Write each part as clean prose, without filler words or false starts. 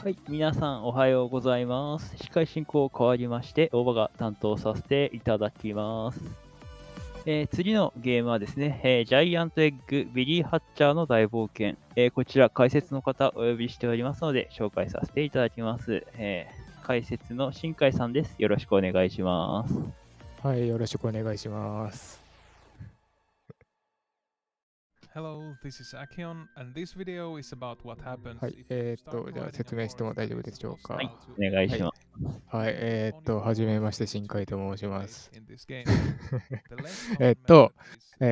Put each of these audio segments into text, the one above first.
はい、皆さんおはようございます。司会進行変わりまして、大場が担当させていただきます。次のゲームはですね、ジャイアントエッグビリー・ハッチャーの大冒険。こちら解説の方お呼びしておりますので、紹介させていただきます。解説のしんかいさんです。よろしくお願いします。はい、よろしくお願いします。Hello, this is Akion, and this video is about what happens はい、じゃあ説明しても大丈夫でしょうか。はい、お願いします。はい、はじめまして、新海と申します。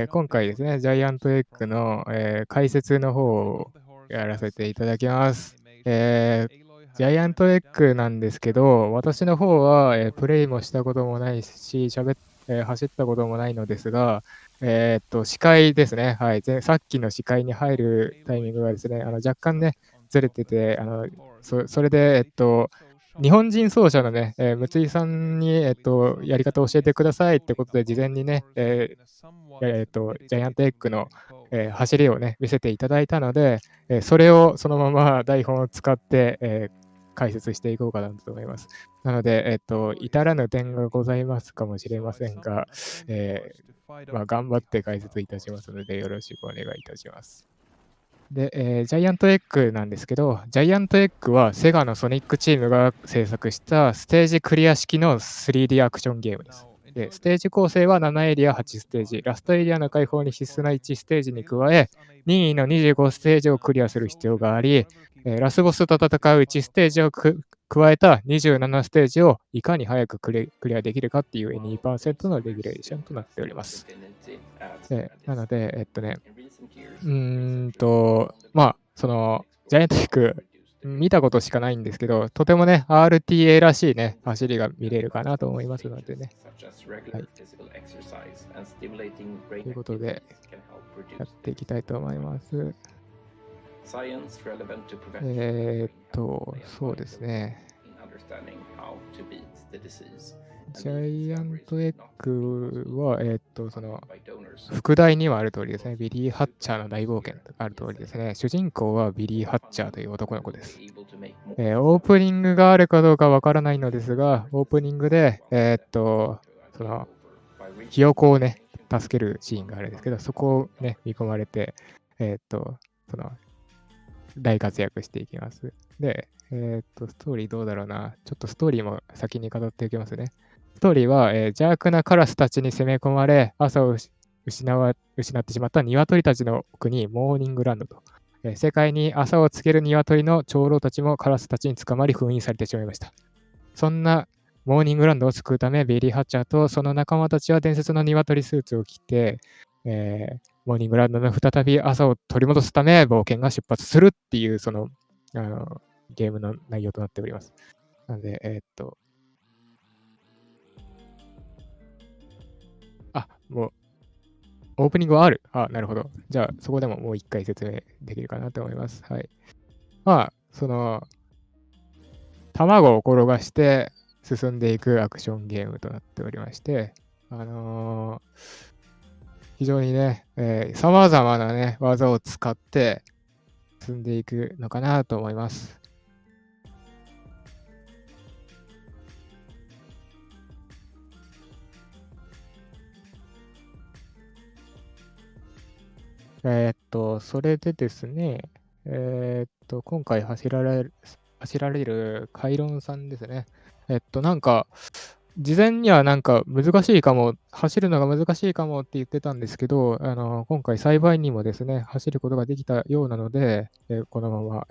今回ですね、ジャイアントエッグの、解説の方をやらせていただきます。ジャイアントエッグなんですけど、私の方は、プレイもしたこともないし、走ったこともないのですが、視界ですね。はい。さっきの視界に入るタイミングがですね、若干ね、ずれてて、それで、日本人奏者のね、六井さんに、やり方を教えてくださいってことで、事前にね、ジャイアントエッグの、走りをね、見せていただいたので、それをそのまま台本を使って、解説していこうかなと思います。なので、至らぬ点がございますかもしれませんが、頑張って解説いたしますので、よろしくお願いいたします。で、ジャイアントエッグなんですけど、ジャイアントエッグはセガのソニックチームが制作したステージクリア式の 3D アクションゲームです。で、ステージ構成は7エリア8ステージ、ラストエリアの開放に必須な1ステージに加え、任意の25ステージをクリアする必要があり、ラスボスと戦う1ステージを加えた27ステージをいかに早くクリアできるかっていう 2% のレギュレーションとなっております。なので、その、ジャイアントエッグ、見たことしかないんですけど、とてもね、RTA らしいね、走りが見れるかなと思いますのでね。はい。ということで、やっていきたいと思います。そうですね。ジャイアントエッグは、その、副題にはある通りですね、ビリー・ハッチャーの大冒険とある通りですね、主人公はビリー・ハッチャーという男の子です。オープニングがあるかどうかわからないのですが、オープニングで、その、ひよこをね、助けるシーンがあるんですけど、そこをね、見込まれて、その、大活躍していきます。で、ストーリーどうだろうな。ちょっとストーリーも先に語っていきますね。ストーリーは、邪悪なカラスたちに攻め込まれ、朝を失ってしまった鶏たちの国、モーニングランドと。世界に朝をつける鶏の長老たちもカラスたちに捕まり封印されてしまいました。そんなモーニングランドを救うため、ビリー・ハッチャーとその仲間たちは伝説の鶏スーツを着て、モーニングランドの再び朝を取り戻すため冒険が出発するっていう、その、ゲームの内容となっております。なので、もう、オープニングはある。なるほど。じゃあ、そこでももう一回説明できるかなと思います。はい。その、卵を転がして進んでいくアクションゲームとなっておりまして、非常にね、様々なね、技を使って進んでいくのかなと思います。それでですね、今回走られるカイロンさんですね。なんか、事前にはなんか難しいかも、走るのが難しいかもって言ってたんですけど、今回幸いにもですね、走ることができたようなので、このまま、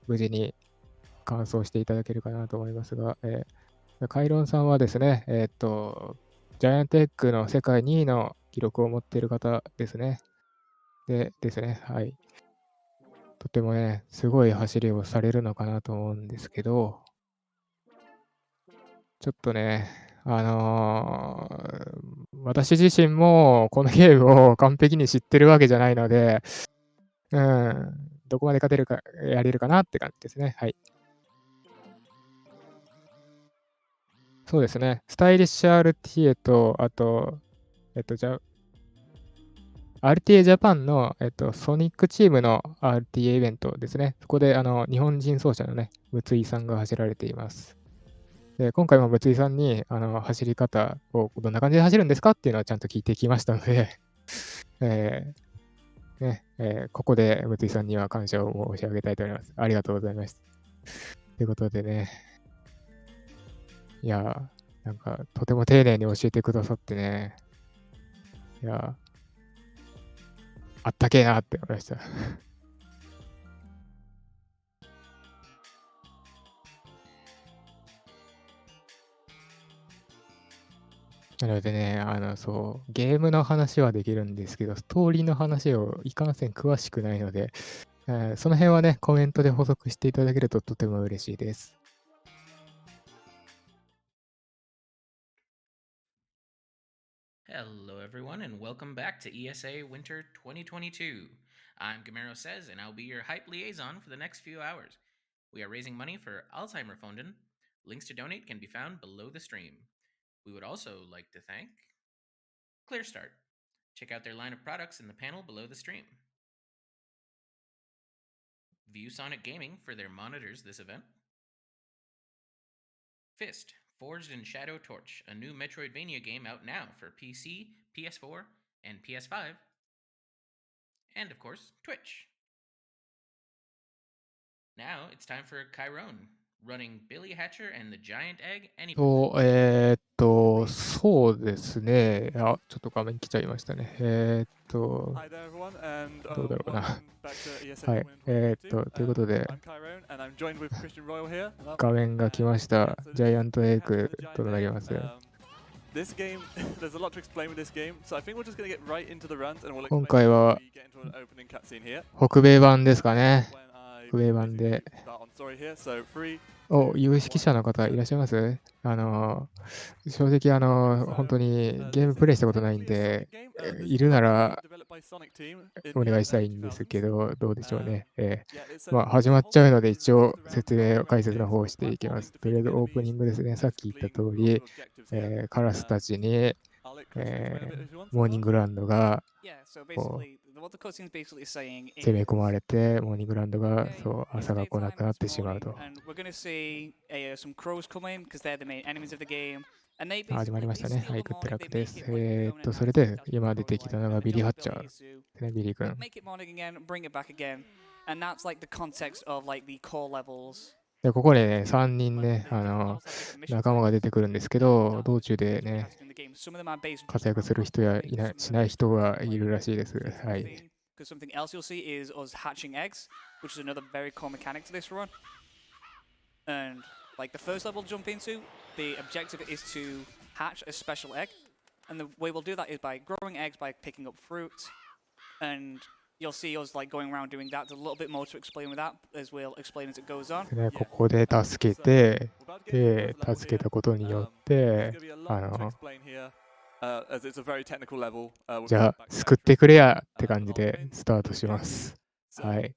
無事に完走していただけるかなと思いますが、カイロンさんはですね、ジャイアントエッグの世界2位の記録を持っている方ですね。でですね、はい。とてもね、すごい走りをされるのかなと思うんですけど、ちょっとね、私自身もこのゲームを完璧に知ってるわけじゃないので、どこまで勝てるか、やれるかなって感じですね。はい。そうですね。スタイリッシュ RTA と、あと、RTA ジャパンの、ソニックチームの RTA イベントですね。そこで日本人走者のね、六井さんが走られています。で今回も六井さんに走り方をどんな感じで走るんですかっていうのはちゃんと聞いてきましたので、ここで六井さんには感謝を申し上げたいと思います。ありがとうございます。ということでね、いや、なんかとても丁寧に教えてくださってね、いや、あったけえなって思いました。なのでね、そう、ゲームの話はできるんですけど、ストーリーの話をいかんせん詳しくないので、その辺はね、コメントで補足していただけるととても嬉しいです。Hello, everyone, and welcome back to ESA Winter 2022. I'm Gamero Says, and I'll be your hype liaison for the next few hours. We are raising money for Alzheimer Fonden. Links to donate can be found below the stream. We would also like to thank ClearStart. Check out their line of products in the panel below the stream. ViewSonic Gaming for their monitors this event. Fist, Forged in Shadow Torch, a new Metroidvania game out now for PC, PS4, and PS5. And of course, Twitch. Now it's time for kyrrone, running Billy Hatcher and the Giant Egg any そうですね。ちょっと画面来ちゃいましたね。どうだろうな。はい。ということで、画面が来ました。ジャイアントエッグとなります。今回は北米版ですかね。北米版で。有識者の方いらっしゃいます？正直本当にゲームプレイしたことないんで、いるならお願いしたいんですけど、どうでしょうね。始まっちゃうので一応解説の方をしていきます。とりあえずオープニングですね。さっき言った通り、カラスたちに、モーニングランドがこう攻め込まれて、モーニングランドが朝が来なくなってしまうと。始まりましたね。はい、グッドラックです。それで今出てきたのがビリー・ハッチャーですね、ビリー君。でここでね、3人ね、仲間が出てくるんですけど、道中でね、活躍する人やしない人がいるらしいです。はい。Something else you'll see is us hatching eggs, which is another very core mechanic to this run. And like the first level jump into, the objective is to hatch a special egg. And the way we'll do that is by growing eggs by picking up fruit. And you'll see us like going around doing that. There's a little bit more to explain with that, as we'll explain as it goes on. ここで助けて、で、助けたことによって、じゃあ、救ってくれやって感じでスタートします。はい。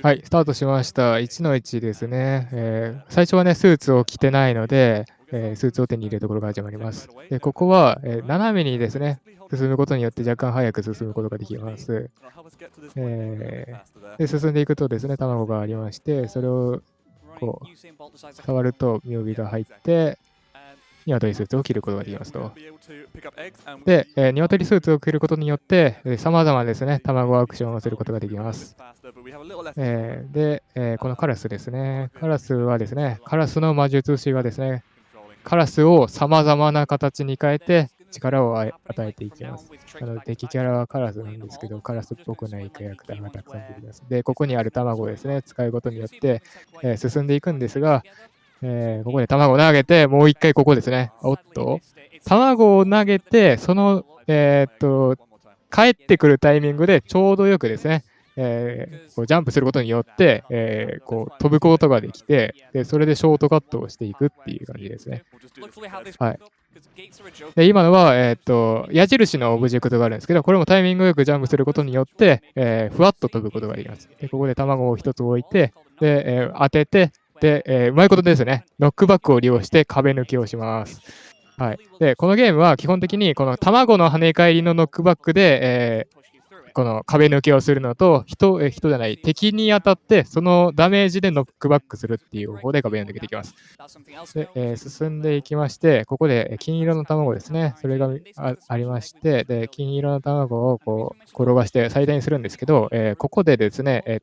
はい、スタートしました。1の1ですね。最初はね、スーツを着てないので、スーツを手に入れるところが始まります。で、ここは、斜めにですね、進むことによって若干早く進むことができます。で、進んでいくとですね、卵がありまして、それをこう触ると妙尾が入って、鶏スーツを着ることができますと。で、鶏スーツを着ることによって、様々ですね、卵アクションをすることができます。で、このカラスですね。カラスはですね、カラスの魔術師はですね、カラスを様々な形に変えて力を与えていきます。敵キャラはカラスなんですけど、カラスっぽくないキャラクターがたくさん出てきます。で、ここにある卵をですね、使うことによって、進んでいくんですが、ここで卵を投げて、もう一回ここですね。おっと、卵を投げて、その、帰ってくるタイミングでちょうどよくですね、こうジャンプすることによって、こう飛ぶことができてで、それでショートカットをしていくっていう感じですね。はい、で今のは、矢印のオブジェクトがあるんですけど、これもタイミングよくジャンプすることによって、ふわっと飛ぶことができます。でここで卵を1つ置いて、で当てて、で、うまいことですね、ノックバックを利用して壁抜きをします。はい。で、このゲームは基本的にこの卵の跳ね返りのノックバックで、この壁抜けをするのと、人じゃない、敵に当たって、そのダメージでノックバックするっていう方法で壁を抜けていきます。で、進んでいきまして、ここで金色の卵ですね。それが ありまして、で、金色の卵をこう転がして最大にするんですけど、ここでですね、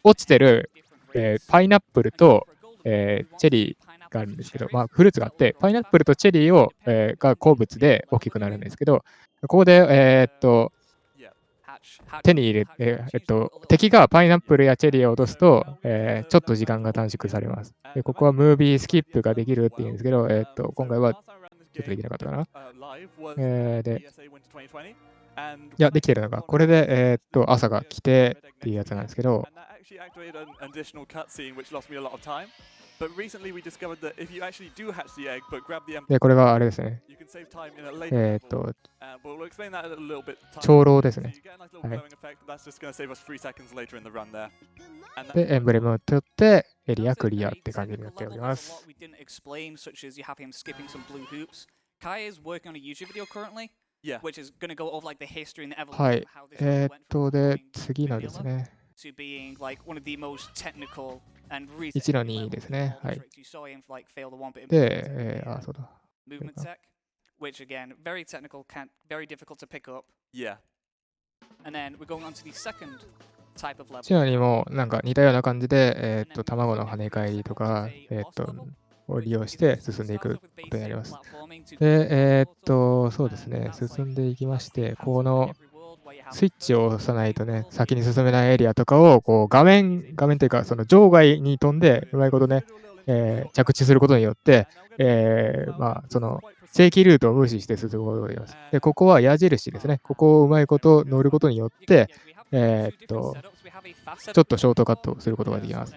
落ちてる、パイナップルと、チェリーがあるんですけど、まあ、フルーツがあって、パイナップルとチェリーが好物で大きくなるんですけど、ここで、手に入れ、敵がパイナップルやチェリーを落とすと、ちょっと時間が短縮されます。で、ここはムービースキップができるっていうんですけど、今回はちょっとできなかったかな。で、いや、できてるのが、これで、朝が来てっていうやつなんですけど、で、これがあれですね。長老ですね。はい。で、エンブレムを取って、エリアクリアって感じになっております。はい。で、次のですね。1の2ですね。はい。で、そうだ。which again, very technical, very difficult to pick up. Yeah. And then we're going on to the second type of level. 1の2もなんか似たような感じで、卵の跳ね返りとか、を利用して進んでいくことになります。で、そうですね、進んでいきまして、このスイッチを押さないとね、先に進めないエリアとかをこう画面というか、その場外に飛んで、うまいことね、着地することによって、まあ、その正規ルートを無視して進むことができます。で、ここは矢印ですね。ここをうまいこと乗ることによって、ちょっとショートカットをすることができます。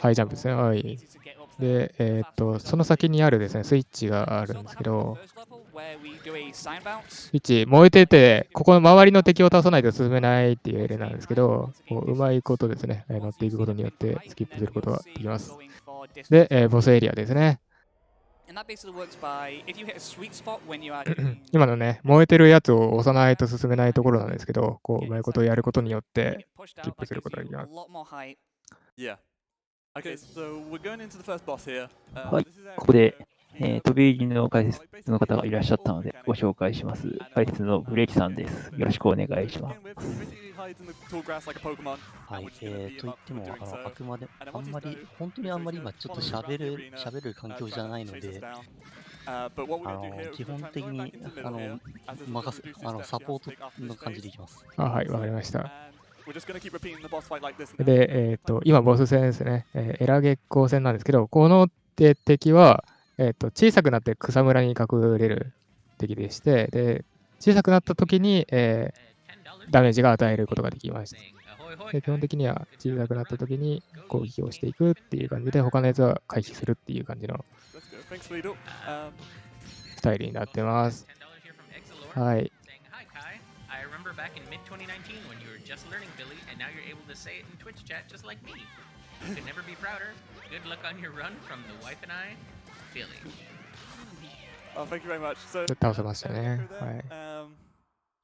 ハイジャンプですね。はい。で、その先にあるですね、スイッチがあるんですけど、スイッチ燃えてて、ここの周りの敵を倒さないと進めないっていうエレなんですけど、うまいことですね、乗っていくことによってスキップすることができます。で、ボスエリアですね。今のね、燃えてるやつを押さないと進めないところなんですけど、こう、うまいことをやることによって、スキップすることができます。はい、ここで、飛び入りの解説の方がいらっしゃったので、ご紹介します。解説のブレーキさんです。よろしくお願いします。はい、と言っても、あくまで、本当にあんまり今、ちょっと喋る環境じゃないので、基本的に、サポートの感じでいきます。はい、わかりました。で、今、ボス戦ですね。エラ月光戦なんですけど、この敵は、小さくなって草むらに隠れる敵でして、で、小さくなった時に、ダメージが与えることができました。で、基本的には小さくなった時に攻撃をしていくっていう感じで、他のやつは回避するっていう感じのスタイルになってます。はい。Back in mid-2019 when you were just learning Billy, and now you're able to say it in Twitch chat just like me. You could never be prouder. Good luck on your run from the wife and I, Billy. Oh, thank you very much. So,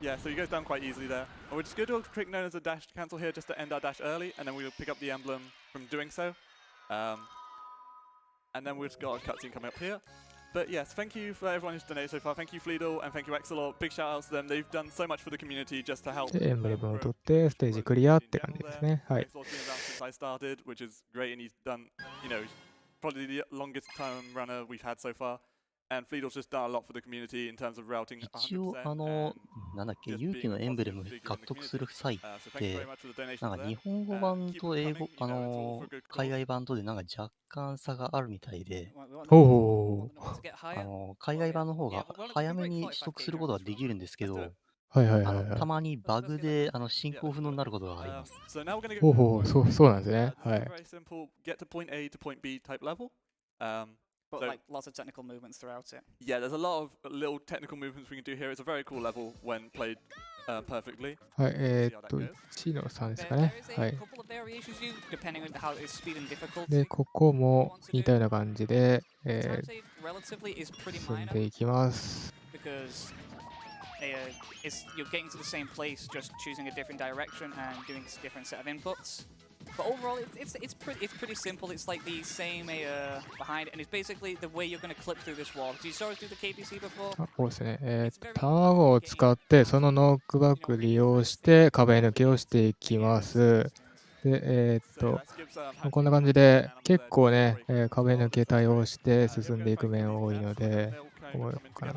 yeah, so he goes down quite easily there. And we're just going to do a trick known as a dash cancel here just to end our dash early, and then we'll pick up the emblem from doing so. And then we've just got a cutscene coming up here. But yes, thank you for everyone who's donated so far. Thank you, Fleedle, and thank you, ESAwinter. Big shout outs to them. They've done so much for the community just to help. エンブレムを取ってステージクリアって感じですね。はい。Since I started, which is great, and he's done, you know, probably the longest time runner we've had so far. And Fleedle's just done a lot for the community in terms of routing. 一応、なんだっけ、勇気のエンブレム獲得する際って、なんか日本語版と英語、海外版とでなんか若干差があるみたいで、海外版の方が早めに取得することができるんですけど、たまにバグで進行不能になることがあります。そうなんですね。はい。But like lots of technical movements throughout it. Yeah, there's a lot of little technical movements we can do here. It's a very cool level when played perfectly. はい、1の3ですかね。はい。で、ここも似たような感じで、進んでいきます。You're getting to the same place, just choosing a different direction and doing a different set of inputs. But overall, it's pretty simple. It's like the same behind, and it's basically the way you're going to clip through this wall. Did you saw us do the KBC before? そうですね。卵を使って、そのノックバック利用して壁抜けをしていきます。で、こんな感じで、結構ね、壁抜け対応して進んでいく面多いので、思うかな。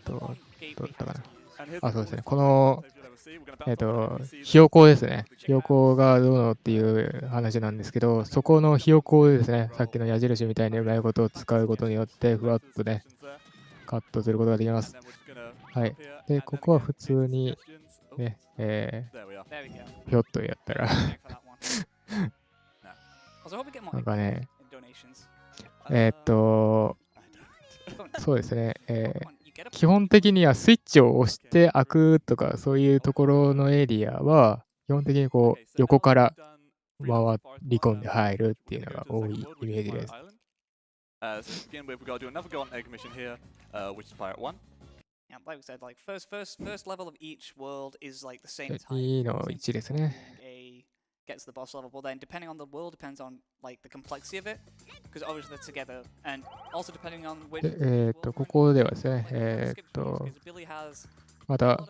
どうだったかな。あ、そうですね。この、ひよこですね。ひよこがどうのっていう話なんですけど、そこのひよこですね、さっきの矢印みたいにうまいことを使うことによって、ふわっとね、カットすることができます。はい。で、ここは普通に、ね、ひょっとやったらなんかね、そうですね、基本的にはスイッチを押して開くとか、そういうところのエリアは、基本的にこう、横から回り込んで入るっていうのが多いイメージです。Yeah, like we said, like first level of each world is like the same type. 2の1ですね。Gets to the boss level, but then depending on the world depends on like the complexity of it, because obviously they're together, and also depending on which. ここではですね、また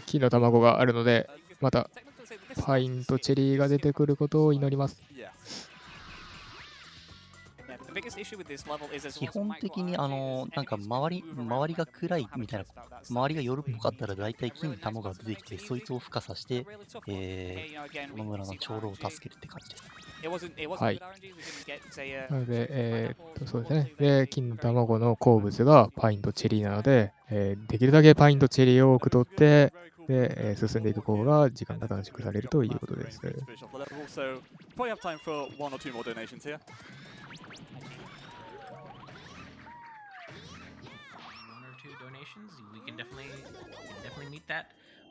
金の卵があるので、またパインとチェリーが出てくることを祈ります。基本的になんか周りが暗いみたいな、周りが夜っぽかったら大体金の卵が出てきて、そいつを孵化させて、この村の長老を助けるって感じです。はい。なので、そうですね。で、金の卵の好物がパインとチェリーなので、できるだけパインとチェリーを多く取って、で、進んでいく方が時間が短縮されるということです。We can definitely meet that.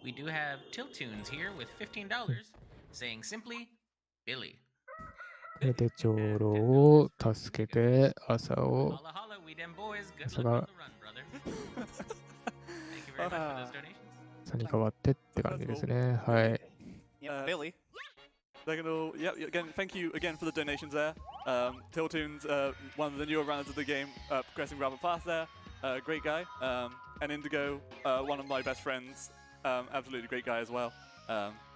We do have tilt tunes here with $15, saying simply Billy. で、長老を助けて、朝が朝に変わってって感じですね。はい。Billy. Again, thank you again for the donations there. Tiltoon's one of the newer runners of the game, progressing rather fast there. Great guy. And Indigo, one of my best friends, absolutely great guy as well.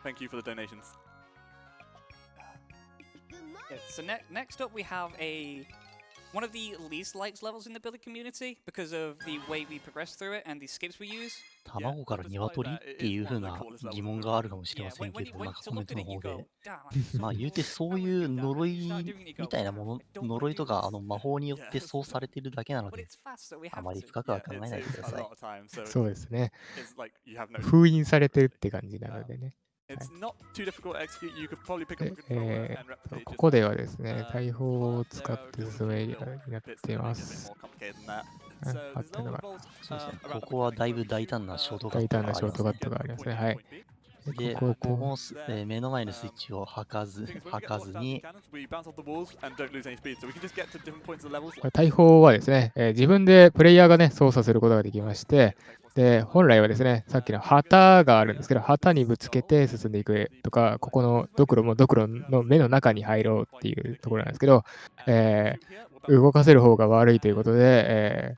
Thank you for the donations. Yeah, so next up we have one of the least liked levels in the Billy community because of the way we progress through it and the skips we use. 卵から鶏っていう風な疑問があるかもしれませんけど、なんかコメントの方で、まあ言うてそういう呪いみたいなもの、呪いとか魔法によってそうされているだけなので、あまり深くは考えないでください。そうですね。封印されてるって感じなのでね。ここではですね、大砲を使って進むエリアになっています。ここはだいぶ大胆なショートカットがありますね。はい。で、ここも目の前のスイッチを吐かずに、大砲はですね、自分でプレイヤーがね、操作することができまして、で、本来はですね、さっきの旗があるんですけど、旗にぶつけて進んでいくとか、ここのドクロの目の中に入ろうっていうところなんですけど、動かせる方が悪いということで、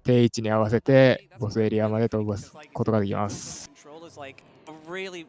定位置に合わせてボスエリアまで飛ばすことができます。Really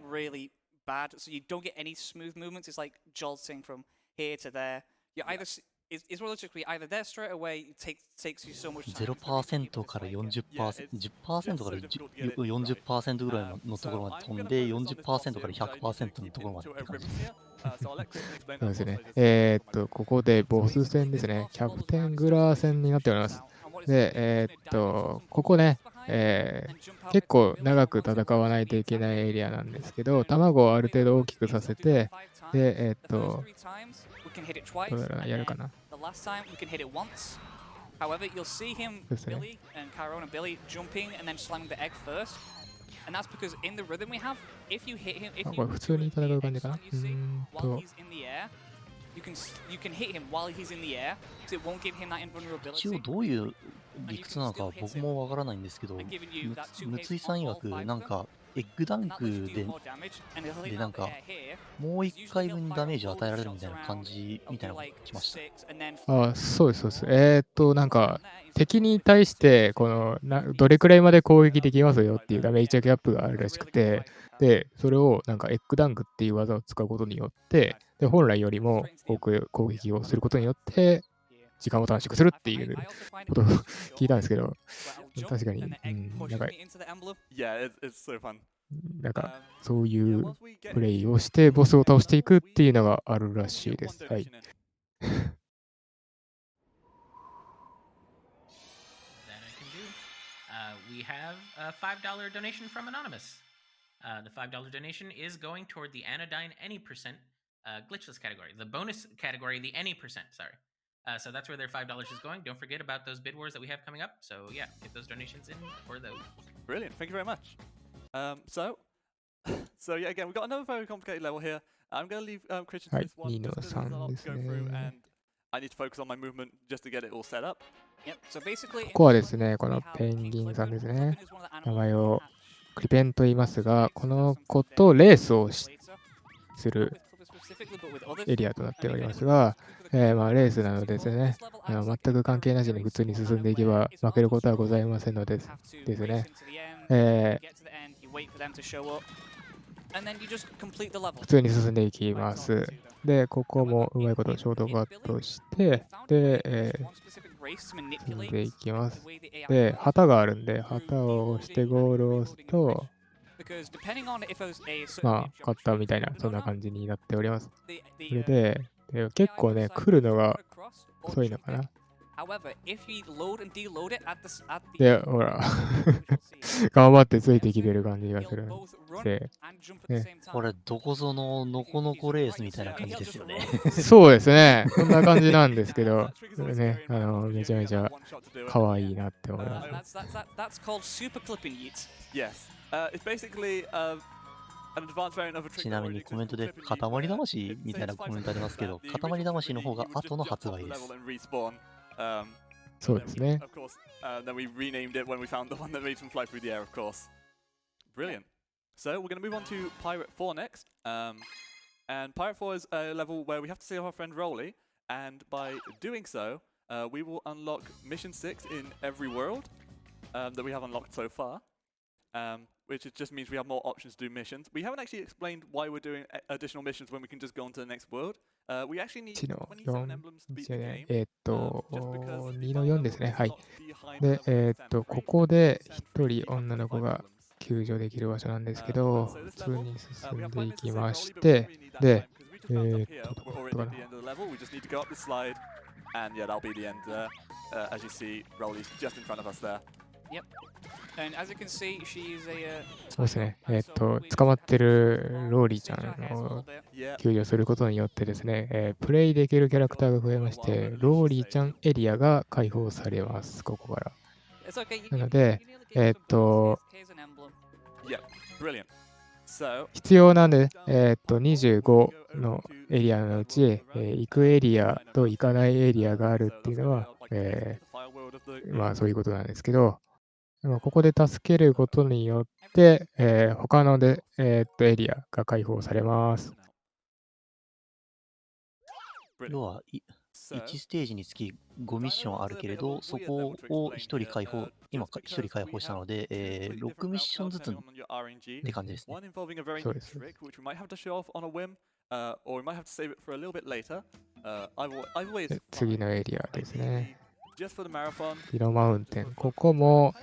bad, so you don't get any smooth movements. It's like jolting from here to there. You either it's logically either there straight away. Takes you so much time. 0% から 40%、10% から 40% ぐらいのところまで飛んで、40% から 100% のところまでって感じです。そうですね。ここでボス戦ですね。キャプテングラー戦になっております。で、ここね、結構長く戦わないといけないエリアなんですけど、卵をある程度大きくさせて、で、どうだろうな、やるかな。However, you'll see him, そうですね。 Billy and kyrrone and Billy jumping and then slamming the egg first. And that's because in the rhythm we have, if you hit him, if あ、 you これ普通に戦う感じかな。 you see while he's in the air, you can hit him while he's in the air, so it won't give him that 一応 invulnerability. どういう理屈なのか僕もわからないんですけど、むついさん曰くなんかエッグダン And that ク lets you で do more damage, and he'll hit で out なん the か air here. もう一 Usually 回 they'll 分 fire ダメージを all 与えられる those みたいな rounds. 感じ It'll みたい do なのが like 来ました。 6 and then あ、そうです、そうです。なんか、 there, 敵に対して、このどれくらいまで攻撃できますよっていうダメージギャップがあるらしくて、で、それをなんかエッグダンクっていう技を使うことによって、で、本来よりも多く攻撃をすることによって、時間を短縮するっていうことを聞いたんですけど、確かに、なんか、Yeah, it's so fun. なんかそういうプレイをしてボスを倒していくっていうのがあるらしいです。はい。We have a $5 donation from Anonymous. The $5 donation is going toward the Anodyne Any Percent glitchless category, the bonus category, the Any Percent, sorry. So that's where their $5 is going. Don't forget about those bid wars that we have coming up. So yeah, get those donations in for those. Brilliant, thank you very much. So yeah, again, we've got another very complicated level here. I'm going to leave Christian to this one just because there's a lot to go through and I need to focus on my movement just to get it all set up. ここはですね、このペンギンさんですね。名前をクリペンと言いますが、この子とレースをするエリアとなっておりますが、まあ、レースなのでですね、全く関係なしに普通に進んでいけば負けることはございませんのですね。普通に進んでいきます。で、ここもうまいことショートカットして、で、進んでいきます。で、旗があるんで、旗を押してゴールを押すと、まあ、勝ったみたいな、そんな感じになっております。それで、結構ね、来るのが遅いのかな。で、ほら、頑張ってついてきてる感じがするんで、ね。これ、どこぞのノコノコレースみたいな感じですよね。そうですね。こんな感じなんですけど、これね、めちゃめちゃ可愛いなって思います。ちなみにコメントで塊魂みたいなコメントありますけど、塊魂の方が後の発売です。そうですね。Of course, then we renamed it when we found the one that made them fly through the air, of course. Brilliant. So we're going to move on to Pirate 4 next. And Pirate 4 is a level where we have to save our friend Rolly. And by doing so, we will unlock Mission 6 in every world that we have unlocked so far. Which just means we have more options to do missions. We haven't actually explained why we're doing additional missions when we can just go on to the next world. We actually need 27 emblems to beat the game. 2の4ですね。はい。で、ここで1人女の子が救助できる場所なんですけど、普通に進んでいきまして、で、どこかな。And yeah, that'll be the end there. As you see, Rolly's just in front of us there. Yep. And as you can see, she's a そうですね。捕まってるローリーちゃんを救助することによってですね、プレイできるキャラクターが増えまして、ローリーちゃんエリアが開放されます、ここから。なので、必要なんで、25のエリアのうち、行くエリアと行かないエリアがあるっていうのは、まあそういうことなんですけど、ここで助けることによって、他のエリアが開放されます。要は、1ステージにつき5ミッションあるけれど、そこを1人開放、今1人開放したので、6ミッションずつって感じですね。そうです。次のエリアですね。ヒロマウンテン。ここも、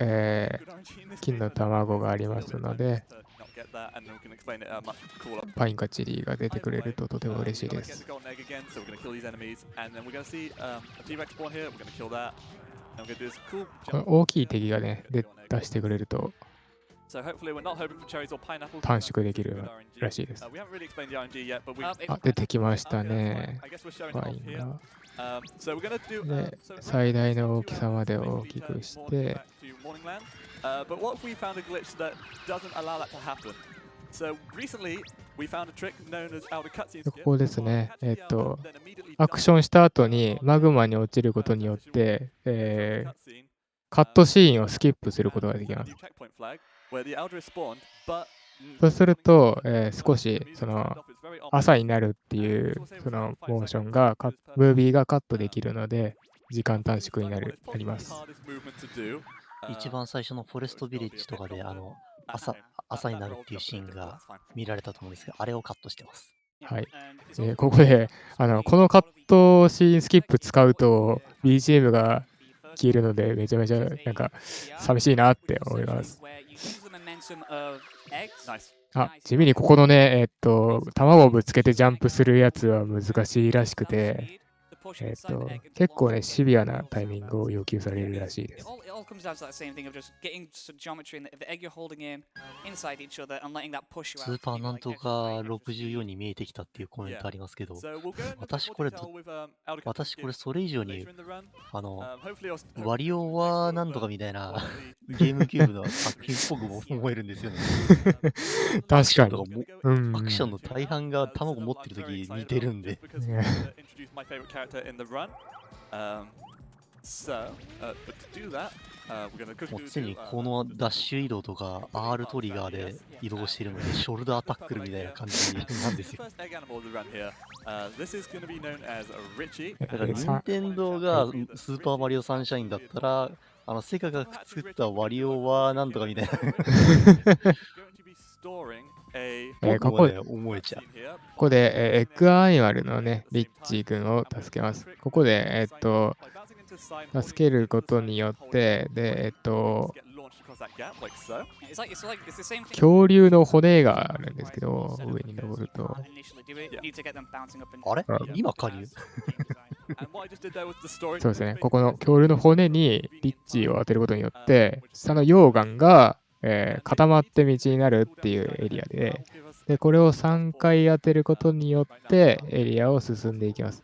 金の卵がありますので、パインかチリが出てくれるととても嬉しいです。大きい敵がね、出してくれると短縮できるらしいです。あ、出てきましたね。ワインが。で、最大の大きさまで大きくして、ここですね。アクションした後にマグマに落ちることによって、カットシーンをスキップすることができます。そうすると、少しその朝になるっていうそのモーションがムービーがカットできるので時間短縮になります。一番最初のフォレストビレッジとかで朝になるっていうシーンが見られたと思うんですけど、あれをカットしてます。はい。ここでこのカットシーンスキップ使うと BGM が消えるのでめちゃめちゃなんか寂しいなって思います。あ、地味にここのね、卵をぶつけてジャンプするやつは難しいらしくて、結構ね、シビアなタイミングを要求されるらしいです。スーパーなんとか64に見えてきたっていうコメントありますけど、私これそれ以上に、ワリオはなんとかみたいなゲームキューブの作品っぽくも思えるんですよね。確かに。アクションの大半が卵持ってるとき似てるんで。もう常にこのダッシュ移動とか R トリガーで移動してるので、ショルダータックルみたいな感じなんですよ。だから任天堂がスーパーマリオサンシャインだったら、セガが作ったワリオはなんとかみたいなここで、エッグアニマルのね、リッチー君を助けます。ここで、助けることによって、で、恐竜の骨があるんですけど、上に登ると。あれ今加入そうですね。ここの恐竜の骨にリッチーを当てることによって、下の溶岩が、固まって道になるっていうエリアで、これを3回当てることによってエリアを進んでいきます。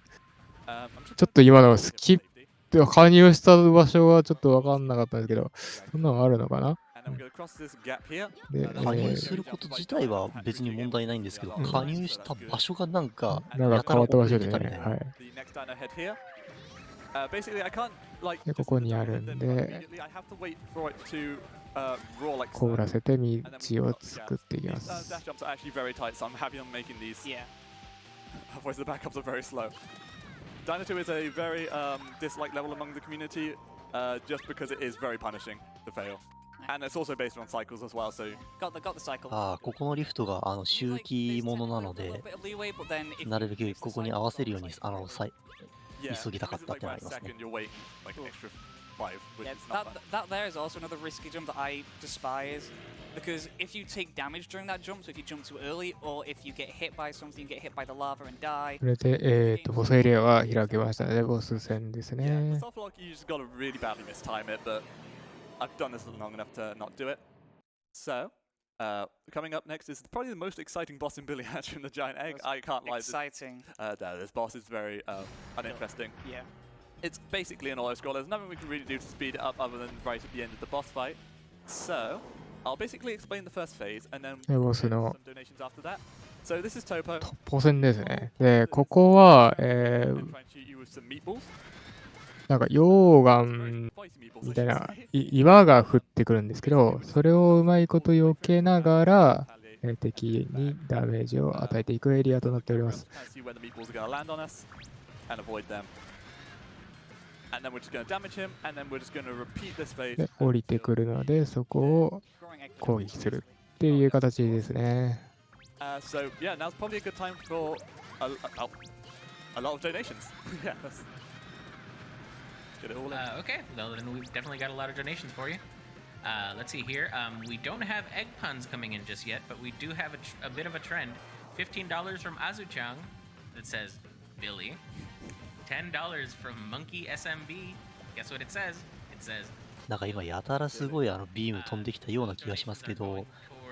ちょっと今のスキップ、加入した場所はちょっと分かんなかったんですけど、そんなのあるのかな？加入すること自体は別に問題ないんですけど、加入した場所がなんか変わった場所でね。はい。で、ここにあるんで、凍らせて道を作っていきます。Dino2 is a very disliked level among the community just because it is very punishing to fail. And it's also based on cycles as well, so... Got the cycle. ここのリフトが周期ものなので、なるべくここに合わせるように急ぎたかったってなりますね。That there is also another risky jump that I despise. Because if you take damage during that jump, so if you jump too early, or if you get hit by something, get hit by the lava and die. これで、ボスエリアは開けましたね。ボス戦ですね。Yeah, the soft lock, you just gotta really badly mistime it, but I've done this long enough to not do it. So, coming up next is probably the most exciting boss in Billy Hatcher and the Giant Egg. I can't lie. Exciting. This boss is very uninteresting. Yeah. It's basically an auto-scroll. There's nothing we can really do to speed it up other than right at the end of the boss fight. So, I'll basically explain the first phase and then some donations after that. So this is Topo. 突破戦ですね。で、ここは、なんか溶岩みたいな岩が降ってくるんですけど、それをうまいこと避けながら、敵にダメージを与えていくエリアとなっております。で、降りてくるので、そこを攻撃するっていう形ですね。So yeah, now's probably a good time for a lot of donations. Yeah. Get it all in. Okay, well then we've definitely got a lot of donations for you. Let's see here. We don't have egg puns coming in just yet, but we do have a bit of a trend. $15 from Azuchang that says Billy. $10 from Monkey SMB. Guess what it says? It says なんか今やたらすごいビーム飛んできたような気がしますけど、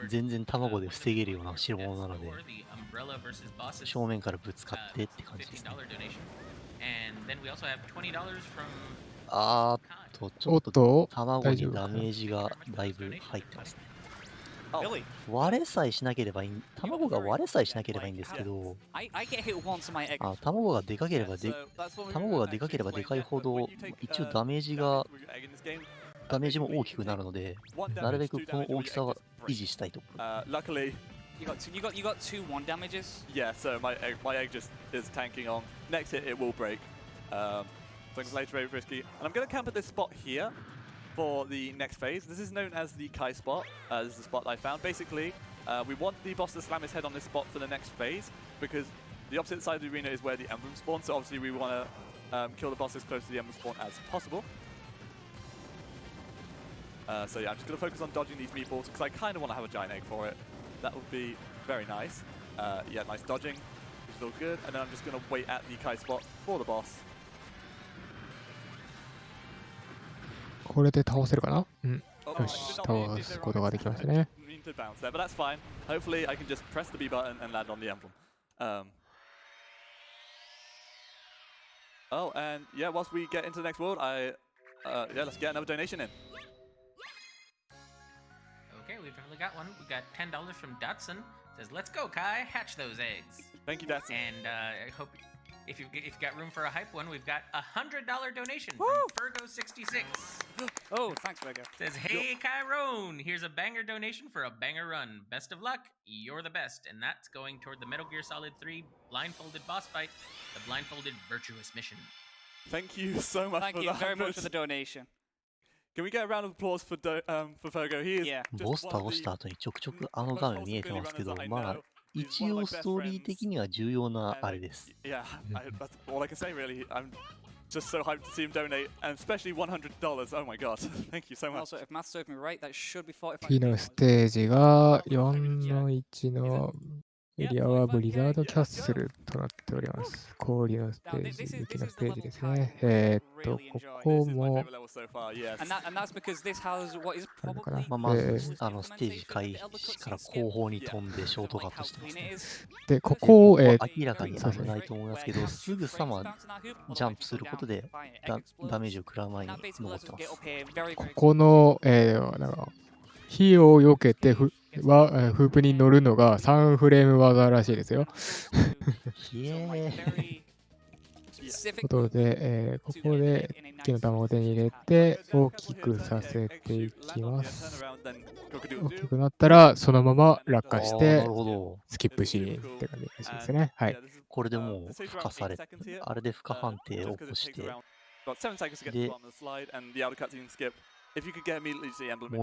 全然卵で防げるような代物なので、正面からぶつかってって感じですね。ちょっと卵にダメージがだいぶ入ってますね。割れさえしなければいい、卵が割れさえしなければいいんですけど、卵がでかければでかいほど、一応ダメージも大きくなるので、なるべくこの大きさは維持したいところ。Luckily, You got 2-1 damages. yeah. So my egg just is tanking on. Next hit, it will break. Things later very risky, and I'm going to camp at this spot here for the next phase. This is known as the Kai spot. This is the spot I found. Basically, we want the boss to slam his head on this spot for the next phase because the opposite side of the arena is where the emblem spawns. So obviously we want to kill the boss as close to the emblem spawn as possible. So yeah, I'm just going to focus on dodging these meatballs because I kind of want to have a giant egg for it. That would be very nice. Yeah, nice dodging, which is all good. And then I'm just going to wait at the Kai spot for the boss. これで倒せるかな？うん。よし、倒すことができましたね。But that's fine. Hopefully I can just press the B button and land on the emblem. Oh, and yeah, whilst we get into the next world, yeah, let's get another donation in. Okay, we've finally got one. We got $10 from Datsun. Says, "Let's go, Kai. Hatch those eggs." Thank you, Datsun. And I hope if you've got room for a hype one, we've got a $100 donation Woo! from Fergo66. Oh, thanks, Virgo. Says, "Hey, Kyrrone, here's a banger donation for a banger run. Best of luck. You're the best." And that's going toward the Metal Gear Solid 3 blindfolded boss fight, the blindfolded virtuous mission. Thank you so much Thank for you that. very much for the donation. Can we get a round of applause for Fergo? He is Yeah. ボス倒した後にちょくちょく画面見えてますけど、まあ、一応ストーリー的には重要なあれです。Yeah, that's all I can say really. I'm just so hyped to see him donate, and especially $100. Oh my god, thank you so much. Also, if math serves me right, that should be 45. 次のステージが4の1のエリアはブリザードキャッスルとなっております。氷のステージ、雪のステージですね。ここも、And that's because this has what is あるのか probably な。まずステージ開始から後方に飛んでショートカットしてますね。で、ここを、明らかに危ないと思いますけど、すぐさまジャンプすることでダメージを食らう前に登ってます。ここの、なんか火を避けてフープに乗るのが3フレーム技らしいですよ。ひえということで、ここで木の卵を手に入れて大きくさせていきます。大きくなったらそのまま落下してスキップシーンって感じらしいですね。はい。これでもう孵化されて、あれで孵化判定を起こして、で、モ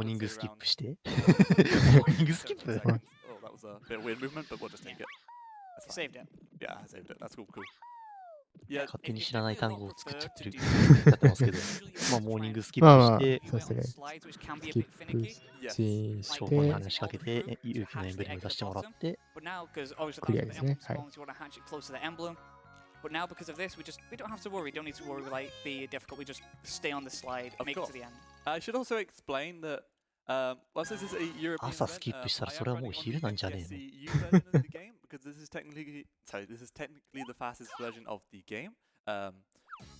ーニングスキップして、モーニングスキップsaved it. Yeah, I saved it. That's cool. 勝手に知らない単語を作っちゃってるやってますけど、まあモーニングスキップして、そうですね。スキップシーンし証拠にて話しかけて、勇気のエンブレム出してもらって、クリアですね。はい。But now, because of this, we don't have to worry. We don't need to worry like the difficult. We just stay on the slide, make it to the end. I should also explain that whilst this is a European 朝スキップしたらそれはもう昼なんじゃねえの。because this is technically the fastest version of the game.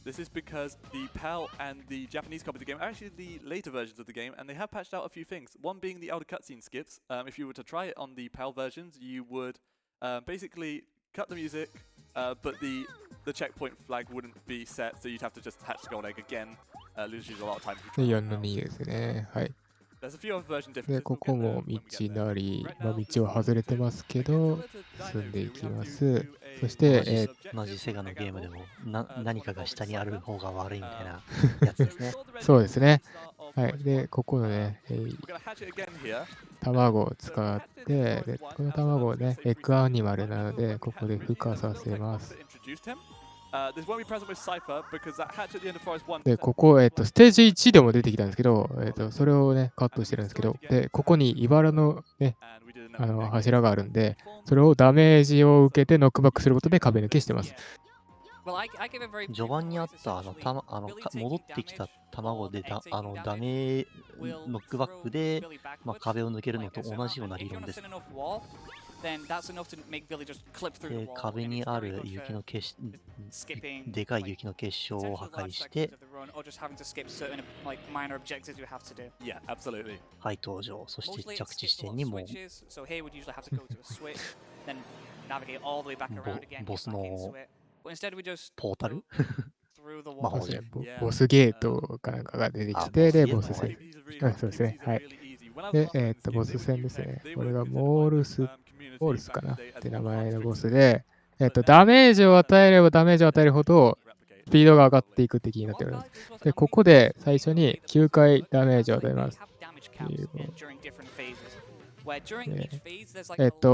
This is because the PAL and the Japanese copy of the game are actually the later versions of the game, and they have patched out a few things. One being the outer cutscene skips. If you were to try it on the PAL versions, you would basically cut the music, but the checkpoint flag wouldn't be set, so you'd have to just hatch the gold egg again. Lose a lot of time. 4の2ですね。はい。で、ここも道なり、道を外れてますけど、進んでいきます。そして、同じセガのゲームでも何かが下にある方が悪いみたいなやつですね。そうですね。はい。で、ここのね、卵を使って、でこの卵をね、エッグアニマルなので、ここで孵化させます。で、ここ、ステージ1でも出てきたんですけど、それをね、カットしてるんですけど、で、ここに茨のね、柱があるんで、それをダメージを受けてノックバックすることで壁抜けしてます。序盤にあった戻ってきた卵でダメノックバックで、壁を抜けるのと同じような理論です。で、壁にある雪の結でかい雪の結晶を破壊して、はい、登場。そして着地地点にもボスのポータル魔法陣。ボスゲートかなんかが出てきて、で、ボス戦。そうですね。はい。で、ボス戦ですね。これがモールスかなって名前のボスで、ダメージを与えればダメージを与えるほど、スピードが上がっていく敵になっております。で、ここで最初に9回ダメージを与えます。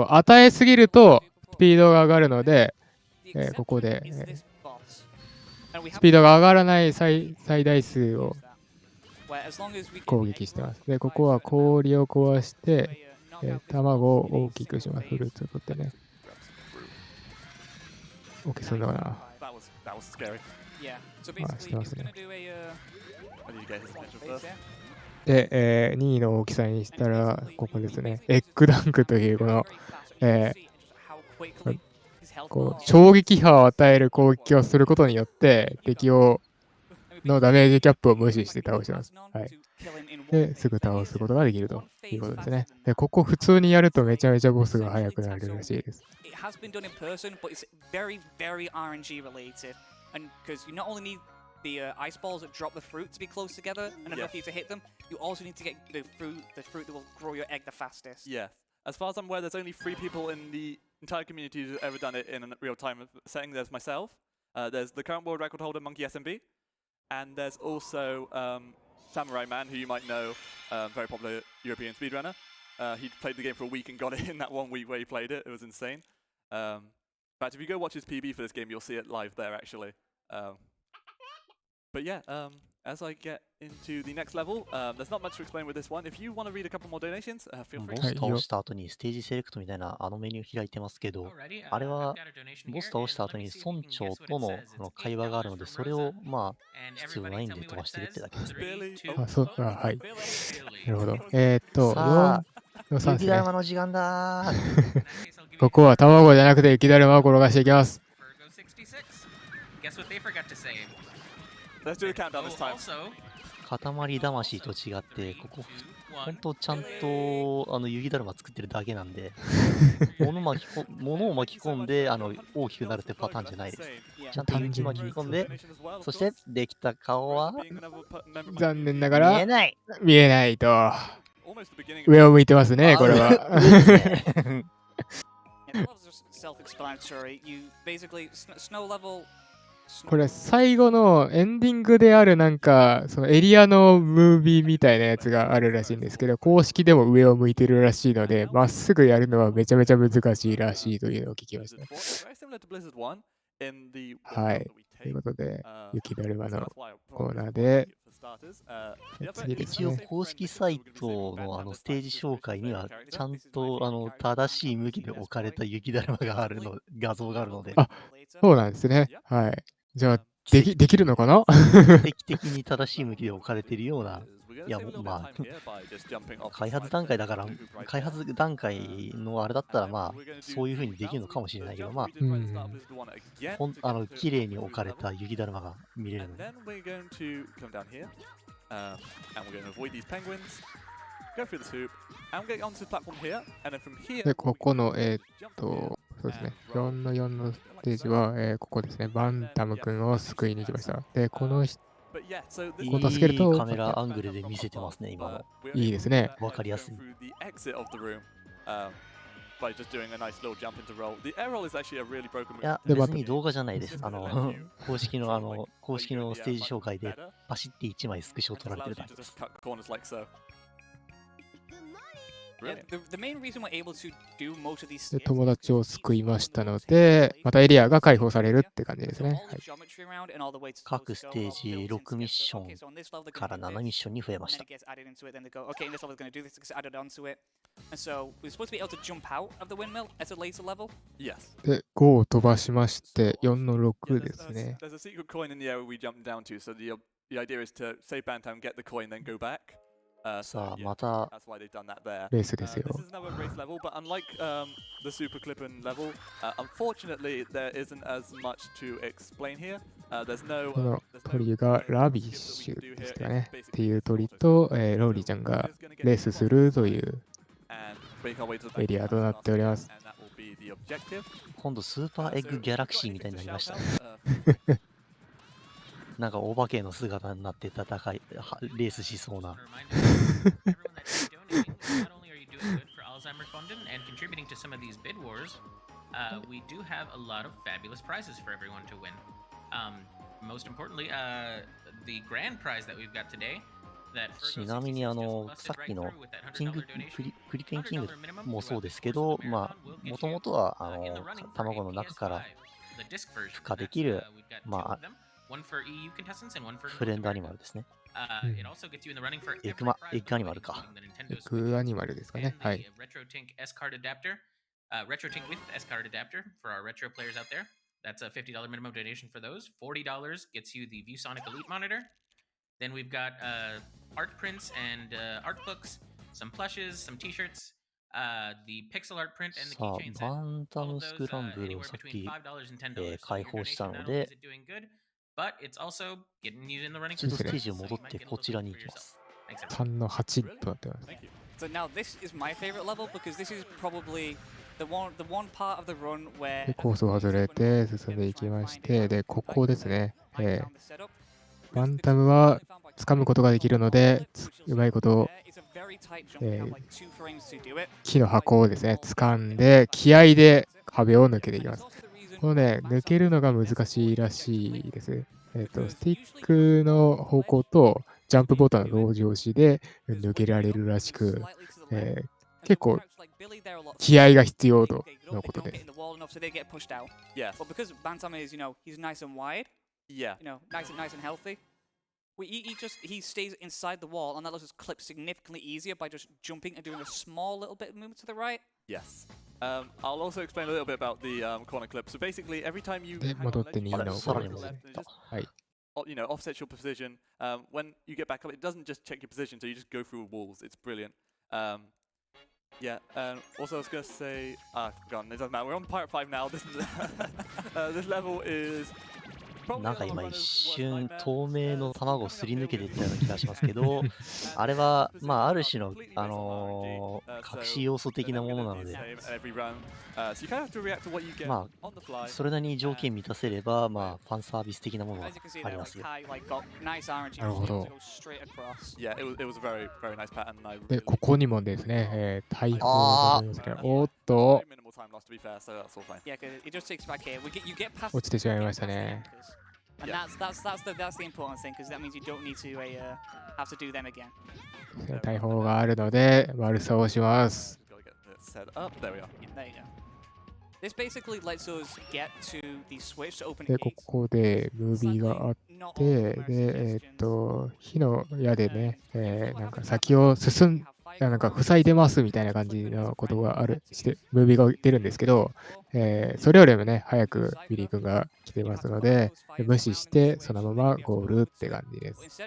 与えすぎるとスピードが上がるので、ここで、スピードが上がらない最大数を攻撃してます。で、ここは氷を壊して、卵を大きくします。フルーツを取ってね。大きくするのかな。してますね。で、2位の大きさにしたら、ここですね。エッグダンクというこの、衝撃波を与える攻撃をすることによって敵のダメージキャップを無視して倒します。はい。で、すぐ倒すことができるということですね。で、ここ普通にやるとめちゃめちゃボスが速くなるらしいです。The ice balls that drop the fruit to be close together and enough for you to hit them. You also need to get the fruit that will grow your egg the fastest. Yeah. As far as I'm aware, there's only 3 people in the entire community who've ever done it in a real-time setting. There's myself, there's the current world record holder, Monkey SMB, and there's also Samurai Man, who you might know, very popular European speedrunner. He played the game for a week and got it in that 1 week where he played it. It was insane. But if you go watch his PB for this game, you'll see it live there, actually. But yeah, as I get into the next level, there's not much to explain with this one. If you want to read a couple more donations, feel free. ボス倒した後にステージセレクトみたいなメニュー開いてますけど、あれはボス倒した後に村長との会話があるので、それを必要ないんで飛ばしてるってだけですね。はい。なるほど。さあ、4雪だるまの時間だー。ここは卵じゃなくて雪だるまを転がしていきます。Let's do a countdown this time. 塊魂と違って、ここ、本当ちゃんと雪だるま作ってるだけなんで、物を巻き込んで大きくなるってパターンじゃないです。ちゃんと雪巻き込んで、そしてできた顔は残念ながら見えないと。上を向いてますね、これは。これ最後のエンディングであるなんかそのエリアのムービーみたいなやつがあるらしいんですけど、公式でも上を向いてるらしいので、まっすぐやるのはめちゃめちゃ難しいらしいというのを聞きました。はい。ということで、雪だるまのコーナーで、一応公式サイトのステージ紹介にはちゃんと正しい向きで置かれた雪だるまがある画像があるので。あ、そうなんですね。はい。じゃあできるのかな？定期的に正しい向きで置かれているような。いや、開発段階だから、開発段階のあれだったらそういう風にできるのかもしれないけど、綺麗に置かれた雪だるまが見れるので。で、ここの、そうですね、4の4のステージは、ここですね、バンタム君を救いに行きました。で、この人、ここ助けるとカメラアングルで見せてますね、今の。いいですね。わかりやすい。いや、別に動画じゃないです。公式のステージ紹介でパシって1枚スクショを撮られてるだけです。The main reason we're able to do most of these で stairs 友達を救いましたので、またエリアが解放されるって感じですね。はい、各ステージ6ミッションから7ミッションに増えました。で、5を飛ばしまして、4の6ですね。There's a secret coin in the area we jumped down to, so the idea is to save Bantam, get the coin, then go back. さあ、またレースですよ。This is another race level, but unlike the Super Clippin level, unfortunately there isn't as much to explain here. There's no この鳥がラビッシュですかね。っていう鳥と、ローリーちゃんがレースするというエリアとなっております。今度スーパーエッグギャラクシーみたいになりました。なんかお化けの姿になって戦い、レースしそうな。We do have a lot of fabulous prizes for everyone to win. Most importantly, the grand prize that we've got today. ちなみにさっきのキングクリペンキングもそうですけど、まあもともとは卵の中から孵化できるまあフレンドアニマルですね。エッグアニマルか。エッグアニマルですかね。はい。RetroTink with S card adapter for our retro players out there. That's a $50 minimum donation for those. $40 gets you the ViewSonic Elite monitor. Then we've got art prints and art books, some plushes, some t-shirts, the pixel art print and the さあ、 keychain set. バンタムスクランブルをさっき、開放したので、 But it's also getting you in the running 一度ステージを戻ってこちらに行きます。3の8となってます。So now this is my favorite level because this is probably the one part of the run where でコースを外れて進んでいきまして、で、ここですね。バンタムは掴むことができるので、うまいこと、木の箱をですね、掴んで、気合で壁を抜けていきます。このね、抜けるのが難しいらしいです。スティックの方向とジャンプボタンの同時押しで抜けられるらしく、結構気合が必要とのことです。He stays inside the wall, and that lets us clip significantly easier by just jumping and doing a small little bit of movement to the right. Yes. I'll also explain a little bit about the corner clip. So basically, every time you offset your position, when you get back up, it doesn't just check your position, so you just go through walls. It's brilliant. Yeah. Also, I was gonna say, forgotten. It doesn't matter. We're on Pirate 5 now. This level is. なんか今一瞬透明の卵をすり抜けていったような気がしますけど、あれはまあある種の隠し要素的なものなので、まあそれなりに条件満たせればまあファンサービス的なものがありますよ。なるほど。でここにもですね、大砲がですね、おっと落ちてしまいましたね。And that's the important thing because that means you don't need to have to do them again. 大砲があるので悪さをします。This basically lets us get to the switch to open でここでムービーがあって、で火の矢でね、なんか先を進んなんか塞いでますみたいな感じのことがあるしてムービーが出るんですけど、それよりもね早くビリー君が来てますので無視してそのままゴールって感じです。はい、ス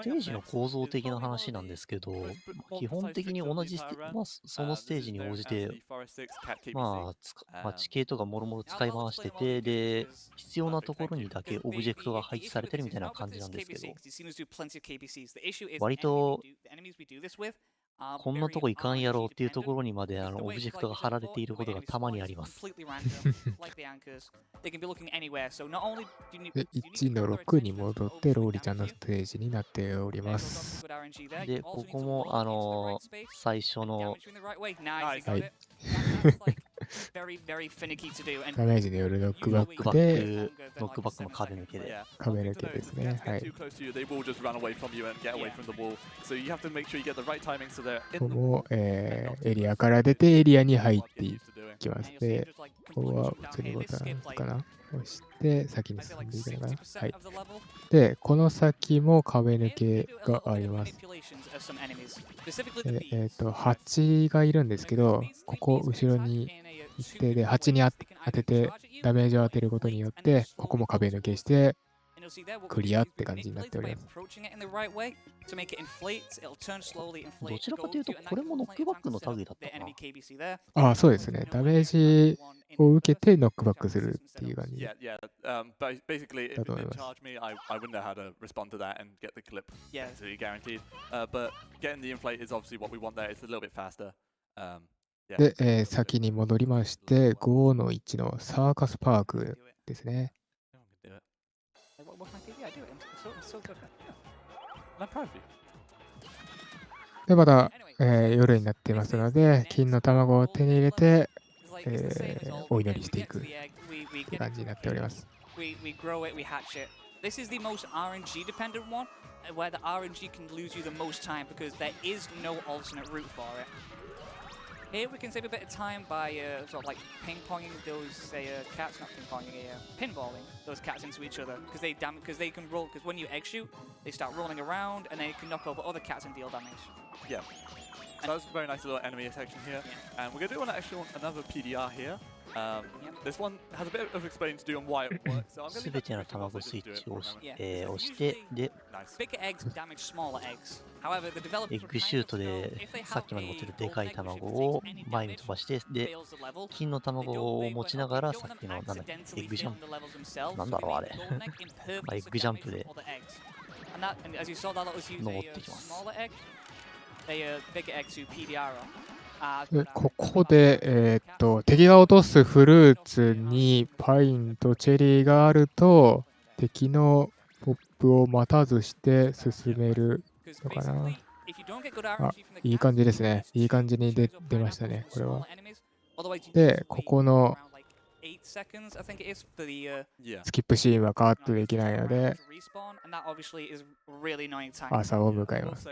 テージの構造的な話なんですけど、基本的に同じそのステージに応じて、まあ、地形とかもろもろ使い回してて、で、必要なところにだけオブジェクトが配置されてるみたいな感じなんですけど、割と、こんなとこいかんやろうっていうところにまでオブジェクトが貼られていることがたまにあります。で1の6に戻ってローリちゃんのステージになっております。で、ここも最初の、はいダメージによるノックバックで、ノックバックの壁抜けで。壁抜けですね。はい。ここも、エリアから出てエリアに入っていきます。で、ここは普通にボタンかな。押して先に進んでいくのかな。はい。で、この先も壁抜けがあります。ハチがいるんですけど、ここ後ろに行って、で、ハチに当ててダメージを当てることによって、ここも壁抜けして、クリアって感じになっております。どちらかというと、これもノックバックの類だったかな。ああ、そうですね。ダメージを受けてノックバックするっていう感じだと思います。で、先に戻りまして、5-1のサーカスパークですね。で、また、夜になっていますので、金の卵を手に入れて、お祈りしていくって感じになっております。This is the most RNG dependent one, where the RNG can lose you the most time because there is no alternate route for it. Here we can save a bit of time by sort of like ping-ponging those cats, not ping-ponging, pinballing those cats into each other because they can roll, because when you egg shoot, they start rolling around and then you can knock over other cats and deal damage. Yeah. So that's a very nice little enemy section here. And we're going to do another PDR here. This one has a bit of explaining to do on why it works. So I'm going to すべての卵スイッチを押して、で、Bigger eggs damage smaller eggs. However, the developer エッグシュートでさっきまで持ってるでかい卵を前に飛ばして、で、金の卵を持ちながらさっきのなんだっけ、エッグジャンプ。なんだろうあれ。エッグジャンプで登ってきます。でここで、敵が落とすフルーツにパインとチェリーがあると、敵のポップを待たずして進めるのかな。あ、いい感じですね。いい感じに出ましたね、これは。で、ここのスキップシーンはカットできないので、朝を迎えます。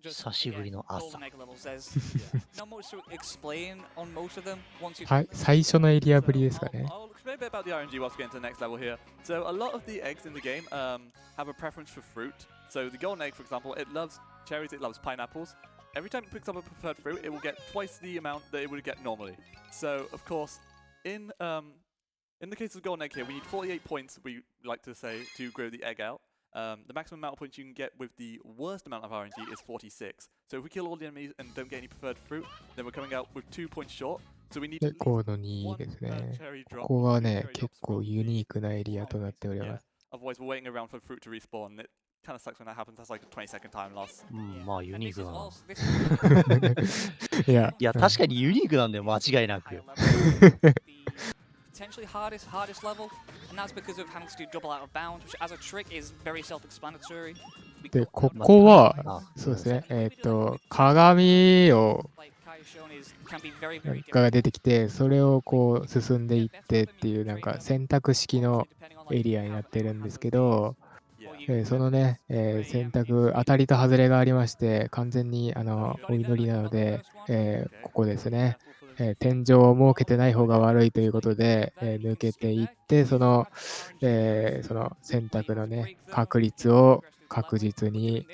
久しぶりの朝。はい、最初のエリアぶりですかね。So the golden egg, for example, it loves cherries, it loves pineapples. Every time it picks up a preferred fruit, it will get twice the amount that it would get normally. So, of course, in the case of the golden egg here, we need 48 points, we like to say, to grow the egg out. The maximum amount of points you can get with the worst amount of RNG is 46. So if we kill all the enemies and don't get any preferred fruit, then we're coming out with 2 points short. So we need で、コード2ですね。ここはね、結構ユニークなエリアとなっております。Otherwise, we're waiting around for fruit to respawn. It kind of sucks when that happens. That's like a 20-second time loss. まあユニークだな。いや、確かにユニークなんだよ、間違いなく。Potentially hardest level, and that's because of having to do double out of bounds, which as a trick is very self-explanatory. で、ここは、そうですね、鏡をが出てきて、それをこう進んでいってっていうなんか選択式のエリアになってるんですけど、そのね、選択当たりと外れがありまして、完全にお祈りなので、ここですね、天井を設けてない方が悪いということで、抜けていって、その選択のね、確率を確実に、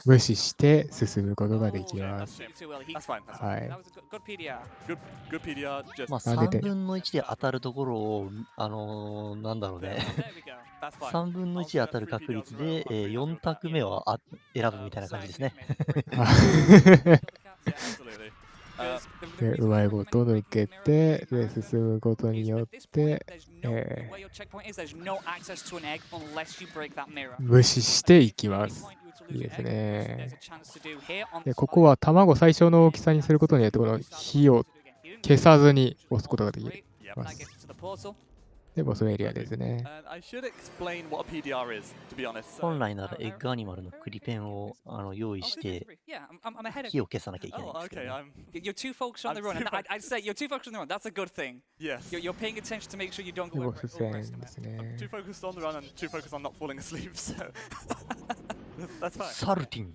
無視して進むことができます。はい。まあ3分の1で当たるところを、なんだろうね。3分の1で当たる確率で、4択目を選ぶみたいな感じですね。でうまいこと抜けて、で進むことによって、無視していきます。いいですね。でここは卵最小の大きさにすることによって、この火を消さずに押すことができます。で、ボスエリアですね。本来ならエッグアニマルのクリペンを用意して、火を消さなきゃいけないんですけど、ね。You're too focused on the run, and I'd say you're too focused on the run. That's a good thing. Yes. You're paying attention to make sure you don't で、 go ボ over ス戦ですね。 Too focused on the run and too focused on not falling asleep, so that's fine. サルティン。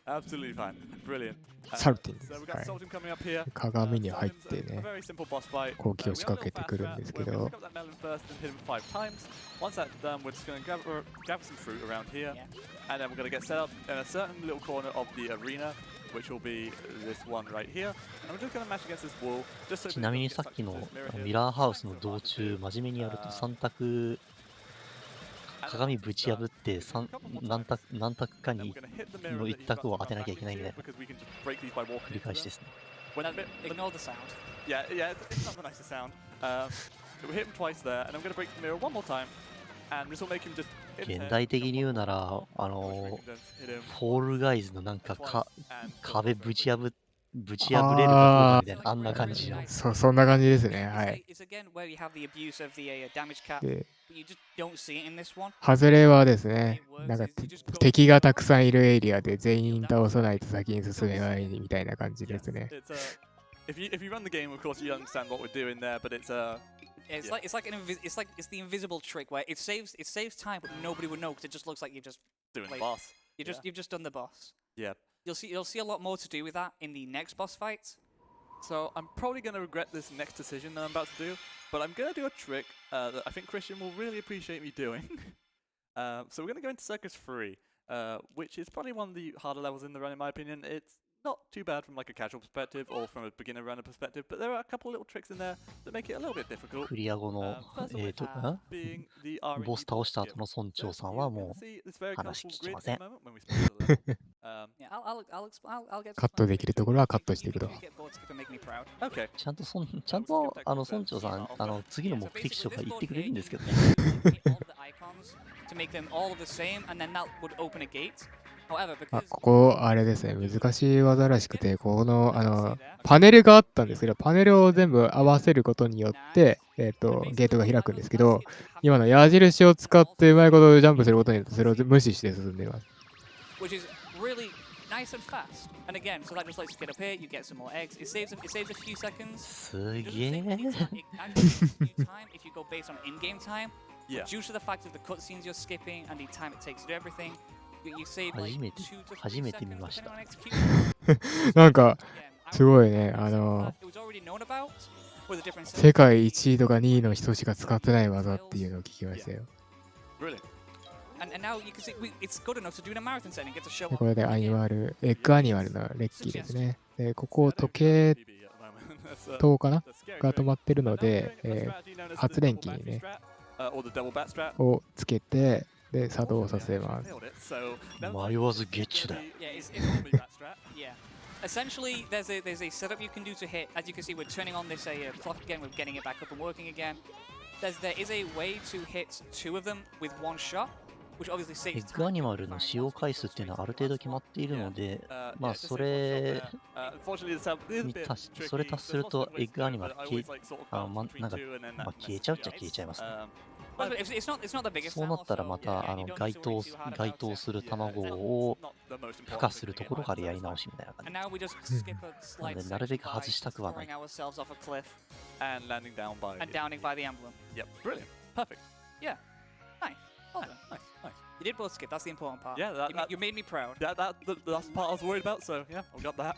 Absolutely fine. Brilliant. サルティンです。 So we've は got い。 Sultan coming up here. 鏡に入ってね、 Very simple boss fight. 攻撃を仕掛けてくるんですけ We're ど gonna、pick up that melon first and hit him 5 times. Once that's done, we're just gonna gather some fruit around here, and then we're gonna get set up in a certain little corner of the arena, which will be this one right here. And we're just gonna mash against this wall, just so. ちなみにさっきのミラーハウスの道中、真面目にやると3択、鏡ぶち破って何択かにの1択を当てなきゃいけないみたいな繰り返しですね。Ignore the sound. Yeah, it's not the nicest sound. We hit him twice there, and I'm gonna break the mirror one more time, and this will make him just. 現代的に言うなら、フォールガイズのなんか壁ぶち破れるかどうかみたいな、あんな感じの。そんな感じですね。はい。で、外れはですね、なんか敵がたくさんいるエリアで全員倒さないと先に進めないみたいな感じですね。If you run the game, of course, you understand what we're doing there, but it's it's the invisible trick where it saves time, but nobody would know because it just looks like you've just doing the boss. You've just done the boss. Yeah. You'll see a lot more to do with that in the next boss fight. So I'm probably going to regret this next decision that I'm about to do, but I'm going to do a trick that I think Christian will really appreciate me doing. So we're going to go into Circus 3, which is probably one of the harder levels in the run in my opinion. It's not too bad from like a casual perspective or from a beginner runner perspective, but there are a couple little tricks in there that make it a little bit difficult. クリア後のボス倒した後の村長さんはもう話聞きません。カットできるところはカットしていくと。ちゃんと村長さん次の目的地とか言ってくれるんですけどね。ここあれですね、難しい技らしくて、このパネルがあったんですけど、パネルを全部合わせることによって、ゲートが開くんですけど、今の矢印を使ってうまいことジャンプすることによってそれを無視して進んでいます。Nice and fast. And again, so that just lets you get up here, you get some more eggs. It saves a few seconds. すげえ。Time if you go based on in-game time. Yeah. Due to the fact of the cutscenes you're skipping and the time it takes to do everything, you save like 初めて見ました。なんかすごいね、世界1位とか2位の人しか使ってない技っていうのを聞きましたよ。これでエッグアニマルのレッキーですね。でここ時計塔かなが止まってるので、発電機にねをつけてで作動させます。迷わずゲッチュだ。Essentially, there's a setup you can do to hit. As you can see, we're turning on this clock again. We're getting it back up and working again. There is a way to hit 2 of them with 1 shot.エッグアニマルの使用回数っていうのはある程度決まっているので、まあそれ達するとエッグアニマルなんか消えちゃうっちゃ消えちゃいますね。そうなったらまた該当する卵を孵化するところからやり直しみたいな感じ。なのでなるべく外したくはない。You did both skip, that's the important part. Yeah, you made me proud. That's the part I was worried about, so yeah, I got that.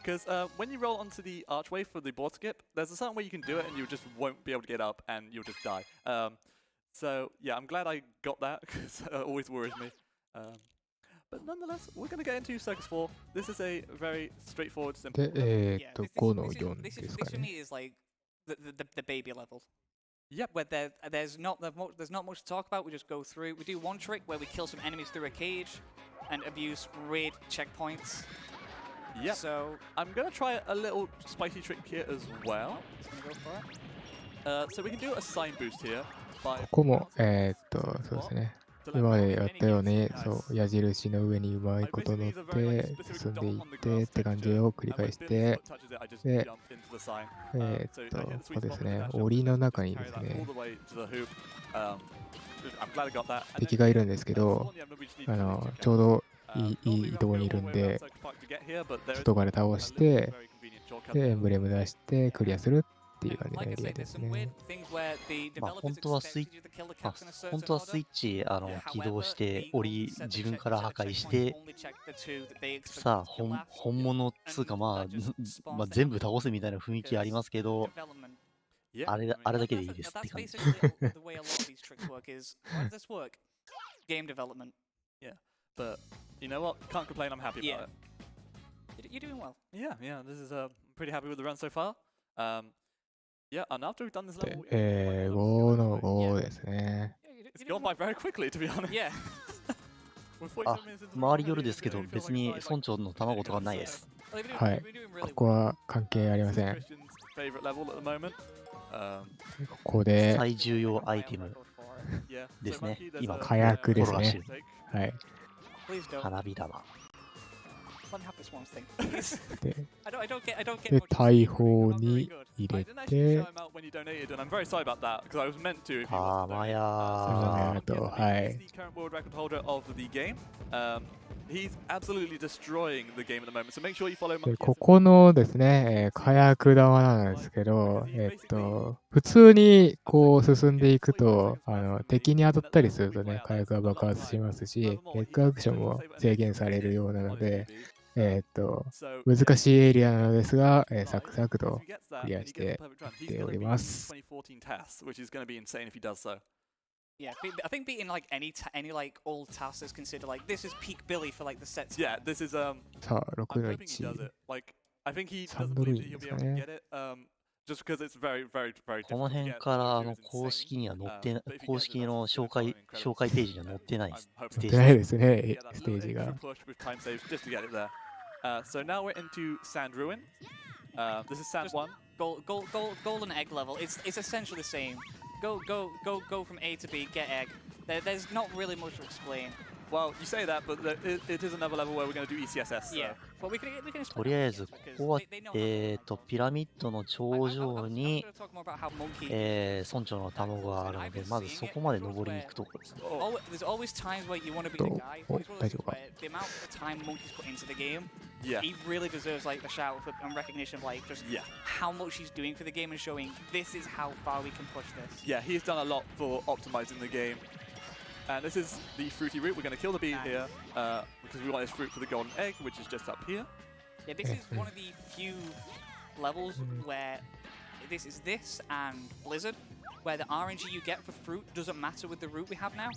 Because when you roll onto the archway for the board skip, there's a certain way you can do it and you just won't be able to get up and you'll just die. So yeah, I'm glad I got that because it always worries me. But nonetheless, we're going to get into Circus 4. This is a very straightforward, simple. で、5の4ですかね。6 to me is like the baby level. Yep, where there's not much to talk about. We just go through. We do one trick where we kill some enemies through a cage and abuse raid checkpoints. Yep. So I'm gonna try a little spicy trick here as well. So we can do a sign boost here. ここもそうですね。今までやったように、そう、矢印の上にうまいこと乗って進んでいってって感じを繰り返して、で、そうですね、檻の中にですね、敵がいるんですけど、ちょうどいいところにいるんで、外から倒して、で、エンブレム出してクリアするっていう感じのエリアですね。まあ、本当はスイッチ、起動して、自分から破壊して、さあ、本物っつうか、まあ、全部倒すみたいな雰囲気ありますけど、あれだけでいいですって感じ。Game development. Yeah, but you know what? Can't complain. I'm happy about it. You're doing well. Yeah. This is pretty happy with the run so far. Yeah, and after we've done this で level, 5の5ですね。 it's gone by very quickly, to be honest. Yeah. We're 47 あ、 minutes into the 周り level 夜ですけど、 already. 別に村長の卵とかないです。はい。ここは関係ありません。 Christian's favorite level at the moment. ここで最重要アイテム Yeah. ですね。 So Monkey, there's 今、 a- 火薬ですね。 take. はい。 Please don't. 花火玉。 Let me have this one thing, please. で、 I don't get で what you're 大 saying. 砲に I 入れ didn't actually て shout、him out when you donated, and I'm very sorry about that because I was meant to. If you た wanted to ま donate. やと、は He's い。 the current world record holder of the game. He's absolutely destroying the game at the moment. So make sure you follow. で、ここのですね、火薬玉なんですけど、普通にこう進んでいくと、敵に当たったりするとね、火薬が爆発しますし、レッグアクションも制限されるようなので、難しいエリアなのですが、サクサクとクリアしていっております。Yeah, I think beating like any like old task is considered like this is peak Billy for like the set. Yeah, this is さあ、6の I think he does 1。 it. Like I think he サン doesn't ドル believe イン that で he'll す be か able to ね。 get it. Just because it's very, very, very この difficult to 辺 get. からIt was 公 insane. 式には載って、 But if he 公 gets 式 it, の that's 紹介 incredible. 紹介ページには載ってない I'm ス hoping テージ出ないで。ですね、 Yeah, that ステージ extra が。 push with time saves just to get it there. So now we're into Sand Ruin. This is Sand Just- 1. Golden egg level. It's essentially the same. Go from A to B, get egg. There's not really much to explain. Well, you say that, but it is another level where we're going to do ECSS. So. Yeah, but we can とりあえず、ここは、ピラミッドの頂上に、 村長の卵があるので、まずそこまで登りに行くところですね。 There's always times where you want to be the guy, but it's one of those things where the amount of time Monkey's put into the game, Yeah. he really deserves like the shout and recognition of like just Yeah. how much he's doing for the game and showing this is how far we can push this. Yeah, he's done a lot for optimizing the game. And this is the fruity root. We're going to kill the bee here because we want this fruit for the golden egg, which is just up here. Yeah, this is one of the few levels where this is this and Blizzard, where the RNG you get for fruit doesn't matter with the route we have now.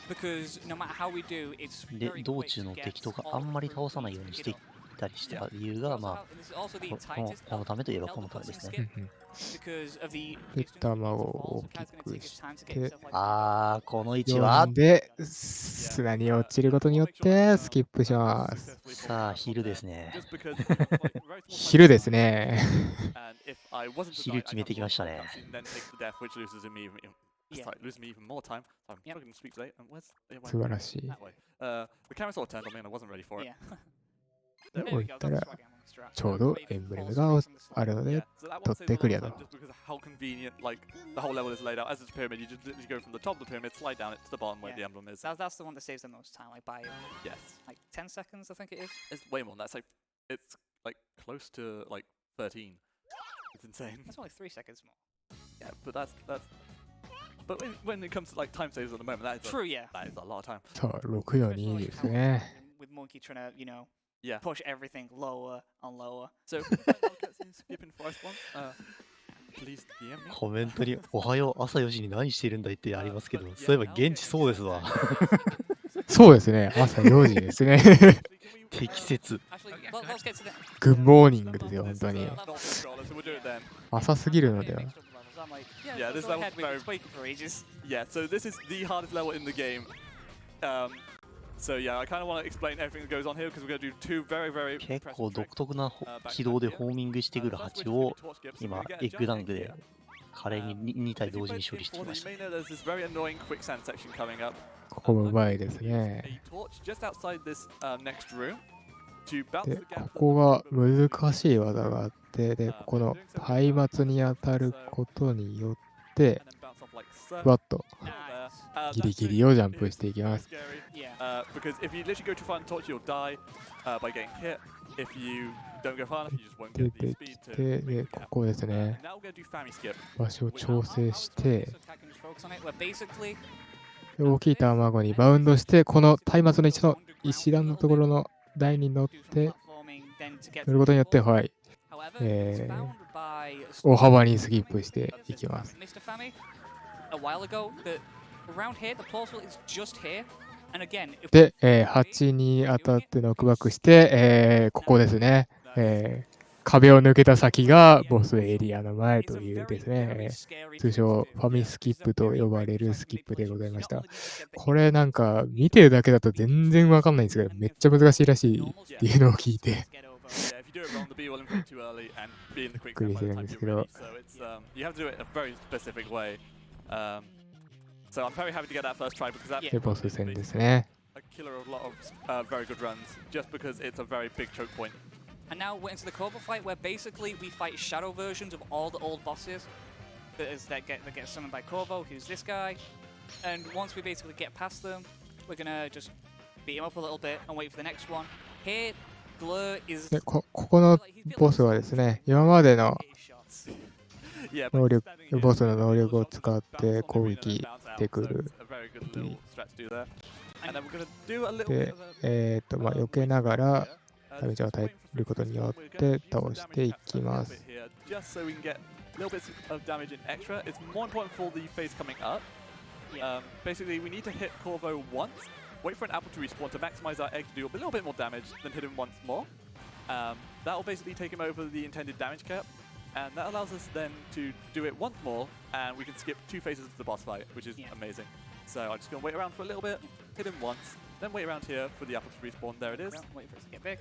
Because no matter how we do, it's で、 very 道 quick 中 to の get 敵とか all あんまり the 倒 fruit さないようにしていったりした理由が、まあ、 This is also the こ tightest のためといえばこのためですね。 because of the で、卵を大きくして、この位置は読んで、砂に落ちることによってスキップします。さあ、昼ですね。 Just because 昼ですね。 and if I wasn't to 昼 die, 決めてきましたね。 I can't then take the death, which loses me loses me even more time. So I'm struggling to speak today. And where's 素晴らしい。 that way? The camera sort of turned on me and I wasn't ready for it. Yeah. で There 置 we い go, た that's ら what I'm strat. ちょうどエンブレムがあるの Yeah, で so that one 取 saves って a ク lot リア of と time。 just because of how convenient, like the whole level is laid out. As it's a pyramid, you just literally go from the top of the pyramid, slide down it to the bottom where Yeah. the emblem is. That's the one that saves the most time, like by Yes, like 10 seconds, I think it is. it's way more than that. It's like close to like 13. It's insane. That's only 3 seconds more. Yeah, but that's. But when it comes to like time saves at the moment, that is True, yeah. that is a lot of time. さあ、6の2ですね。 With Monkey trying to, you know, Yeah. push everything lower and lower. So if the final cutscene skipping forest one, please DM me. コメントに、おはよう、朝4時に何してるんだいってありますけど、そういえば現地そうですわ。そうですね。朝4時ですね。適切。 Actually, let's get to the. グッモーニングですよ、本当に。 Not controller, so we'll do it then. 朝すぎるのでは。 I'm like, Yeah, yeah, this go level's ahead, we've very- been speaking for ages. Yeah, so this is the hardest level in the game. So yeah, I kind of want to explain everything that goes on here because we're going to do two very, very 結 impressive 構 tricks. 独特な軌道でホーミングしてくる The first 蜂 which is を gonna be torch skip. So 今 we're gonna エ get ッグ a ダン jump ク egg で here. 華麗に2体同時に処理してき Before ま that, した you may know there's this very annoying quick sand section coming up. ここもうまいですね。 a torch just outside this next room to bounce で the gap ここが難しい技があって、でここの松明に当たることによってふわっと ギリギリをジャンプしていきます。 because if you literally go too far in torch, you'll die by getting hit. If you don't go far enough, you just won't 出 get て the き speed て、 to. でここですね。 Now we're going to do family skip. 場所を調整して、 So attack and just focus on it, where basically で大きい卵にバウンドして、この松明の一の石段のところの台に乗っ do some て platforming, then to get 乗ることによって、はい、 However, Eh, it's bound by a 大幅にスキップしていきます。 Mr. Fami a while ago that around here the portal is just here, and again if で、8に当たってノックバックして、ここですね、壁を抜けた先がボスエリアの前というですね、通称ファミスキップと呼ばれるスキップでございました。これなんか見てるだけだと全然わかんないんですけど、めっちゃ難しいらしいっていうのを聞いて、 Yeah, if you do it wrong, the B will inflict too early and be in the quick びっく time り by す the るん time です you're けど、 ready. So it's you have to do it a very specific way. So I'm very happy to get that first try because that でボス戦ですね。 a killer of a lot of very good runs just because it's a very big choke point. and now we're into the Cobra fight where basically we fight shadow versions of all the old bosses that get summoned by Corvo, who's this guy, and once we basically get past them, we're gonna just beat him up a little bit and wait for the next one. Here, Glur is でここのボスはですね、今までの Yeah, 能 but 力 standing ボ here, スの能力を bounce 使っ off て him 攻 every 撃 and bounce out, してく so る。 it's a very good little strat to do there. And then we're gonna do a little で bit of a 避けながら here. ダメージを与えることによって倒していきます。 Just so we can get little bits of damage in extra. It's more important for the phase coming up. Basically, we need to hit Corvo once, wait for an apple to respawn to maximize our egg to do a little bit more damage, then hit him once more. That will basically take him over the intended damage cap, and that allows us then to do it once more, and we can skip 2 phases of the boss fight, which is amazing. So I'm just going to wait around for a little bit, hit him once, then wait around here for the apple to respawn. There it is. wait for it to get big.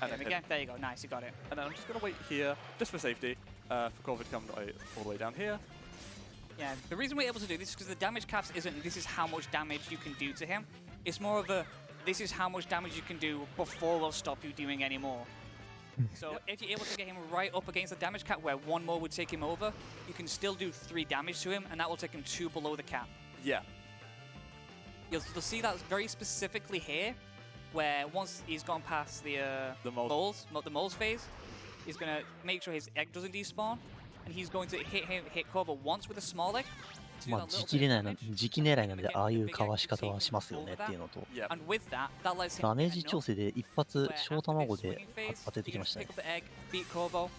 And And then again, there you go. Nice, you got it. And then I'm just going to wait here, just for safety, for Corvo to come all the way down here. Yeah, the reason we're able to do this is because the damage caps isn't this is how much damage you can do to him. It's more of a this is how much damage you can do before we'll stop you doing any more. So if you're able to get him right up against the damage cap where one more would take him over, you can still do 3 damage to him, and that will take him 2 below the cap. Yeah. You'll see that very specifically here, where once he's gone past the moles. moles phase, he's gonna make sure his egg doesn't despawn, and he's going to hit Corvo once with a small egg. to do まあ that little 時期 bit 狙 of いな damage. 時期狙いなのでああいうかわし方はしますよねっていうのと、 Yeah. And with that, that lets him ダメージ調整で一発 where 小 after 卵 this で swinging phase, 当てて we き can ましたね pick。up the egg, beat Corvo,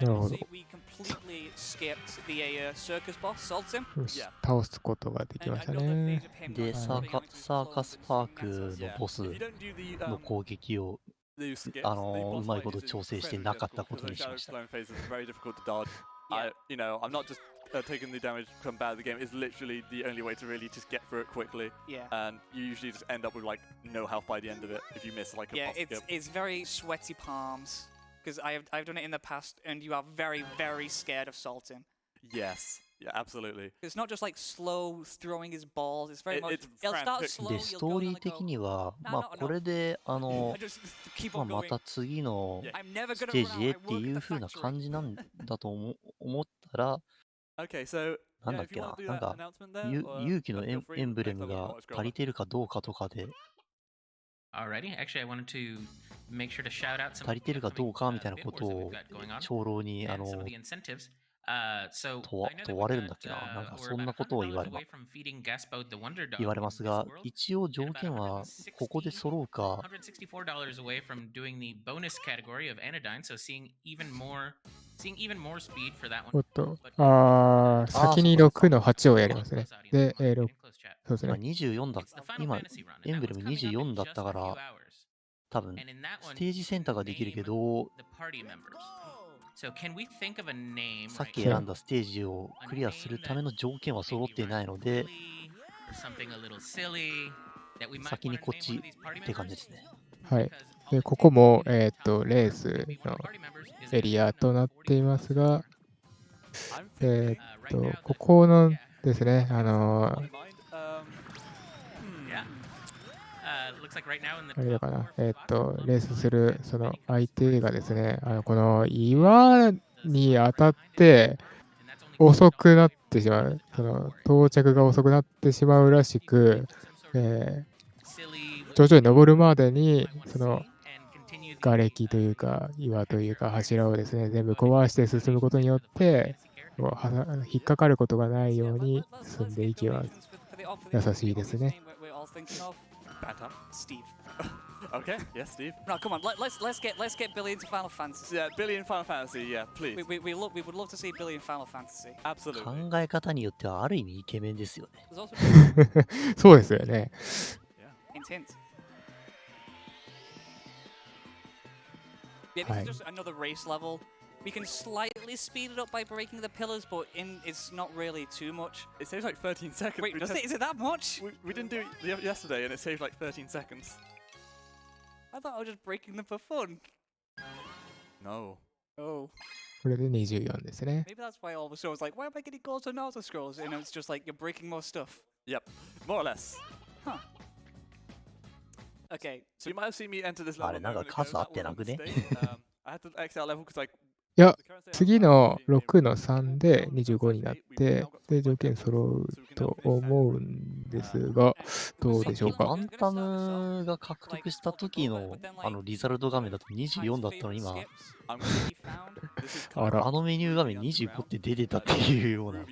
な and るほ obviously ど。 we completely skipped the circus boss, salts him. よし倒すことができ And ました another phase ね。 of him で、 not サ moving ー and カスパークの Yeah. ボス If you don't do the の攻撃を the skips, the う boss まい fight こと is 調整して incredibly なかったこ difficult と because に those しま shadow した。 clone phases are very difficult to dodge. I'm not just taking the damage from bad at the game. It's literally the only way to really just get through it quickly. Yeah. And you usually just end up with like no health by the end of it if you miss like a Yeah, boss skip. it's very sweaty palms because I've done it in the past, and you are very scared of salting. Yes. Yeah, absolutely. It's not just like slow throwing his balls. It's very much. It's It'll start frantic. slow. で、 You'll ス go トー and リ then ー的 go. には、 No, ま no, あこれで、 I just keep まあ on ま going. た次の I'm never ス gonna テー run ジへ out. っ I て work いう at 風 the な factory. 感じなんだと思ったら、 Okay, so なん yeah, だっ if け you な、 want to do なん that か announcement there, or 勇気の feel free. エンブレム Next time we が can watch 足りてるかどうかとかで、 Alrighty, actually, I wanted to make sure to shout out some 足りてるかどうかみたいな bit こ wars と that を we've got going on 長老に and some of the incentives. So 問 I know that 問 we've われるん got, だっけな、なんか we're そん about なことを言わ $100れま away from feeding Gasboat the Wonder Dog 言われ in ます this が、 world, 一応 and 条 about 件はここで揃うか、 $164 away from doing the bonus category of Anodyne. So seeing even more speed for that お one. っと、 あー先に6の8をやりますね。で、Close audience. そうです今ね。 24だ It's the Final 今 Fantasy run, エ and ン that ブレ one's ム coming up in 24だっ just た a か few ら、 hours. 多分 And in that ス one, テージ選択ができるけ name ど、 the party members. So can we think of a name さっ right き now? 選んだステージをクリアするための条件は揃っていないので、 Or something a little silly that we might 先に want こ to っ name ち one of these party って感じ members. ですね。はい。で、ここも、レースのエリアとなっていますが、ここのですね、mind. あれだかな、レースするその相手がですね、この岩に当たって遅くなってしまう、その到着が遅くなってしまうらしく、徐々に登るまでに、その瓦礫というか、岩というか、柱をですね、全部壊して進むことによって、引っかかることがないように進んでいきます。優しいですね。Steve. Okay, yes, Steve. No, come on. Let's get Billy into Final Fantasy. Yeah, Billy in Final Fantasy. Yeah, please. We would love to see Billy in Final Fantasy. Absolutely. 考え方によってはある意味イケメンですよね。There's also そうですよね。hint. Yeah, this is just another race level. We can slightly speed it up by breaking the pillars, but it's not really too much. It saves like 13 seconds. Wait, does it? Is it that much? We didn't do it yesterday, and it saved like 13 seconds. I thought I was just breaking them for fun. No. Oh. これで24ですね。 Maybe that's why all of a sudden I was like, why am I getting goals on auto scrolls? And it's just like you're breaking more stuff. Yep, more or less. Huh. Okay. So you might have seen me enter this level. あれなんか数合ってなくね？ I had to exit level because like. いや、次の6の3で25になって、で、条件揃うと思うんですが、どうでしょうか。バンタムが獲得した時のリザルト画面だと24だったのに今、あら。あのメニュー画面25って出てたっていうような。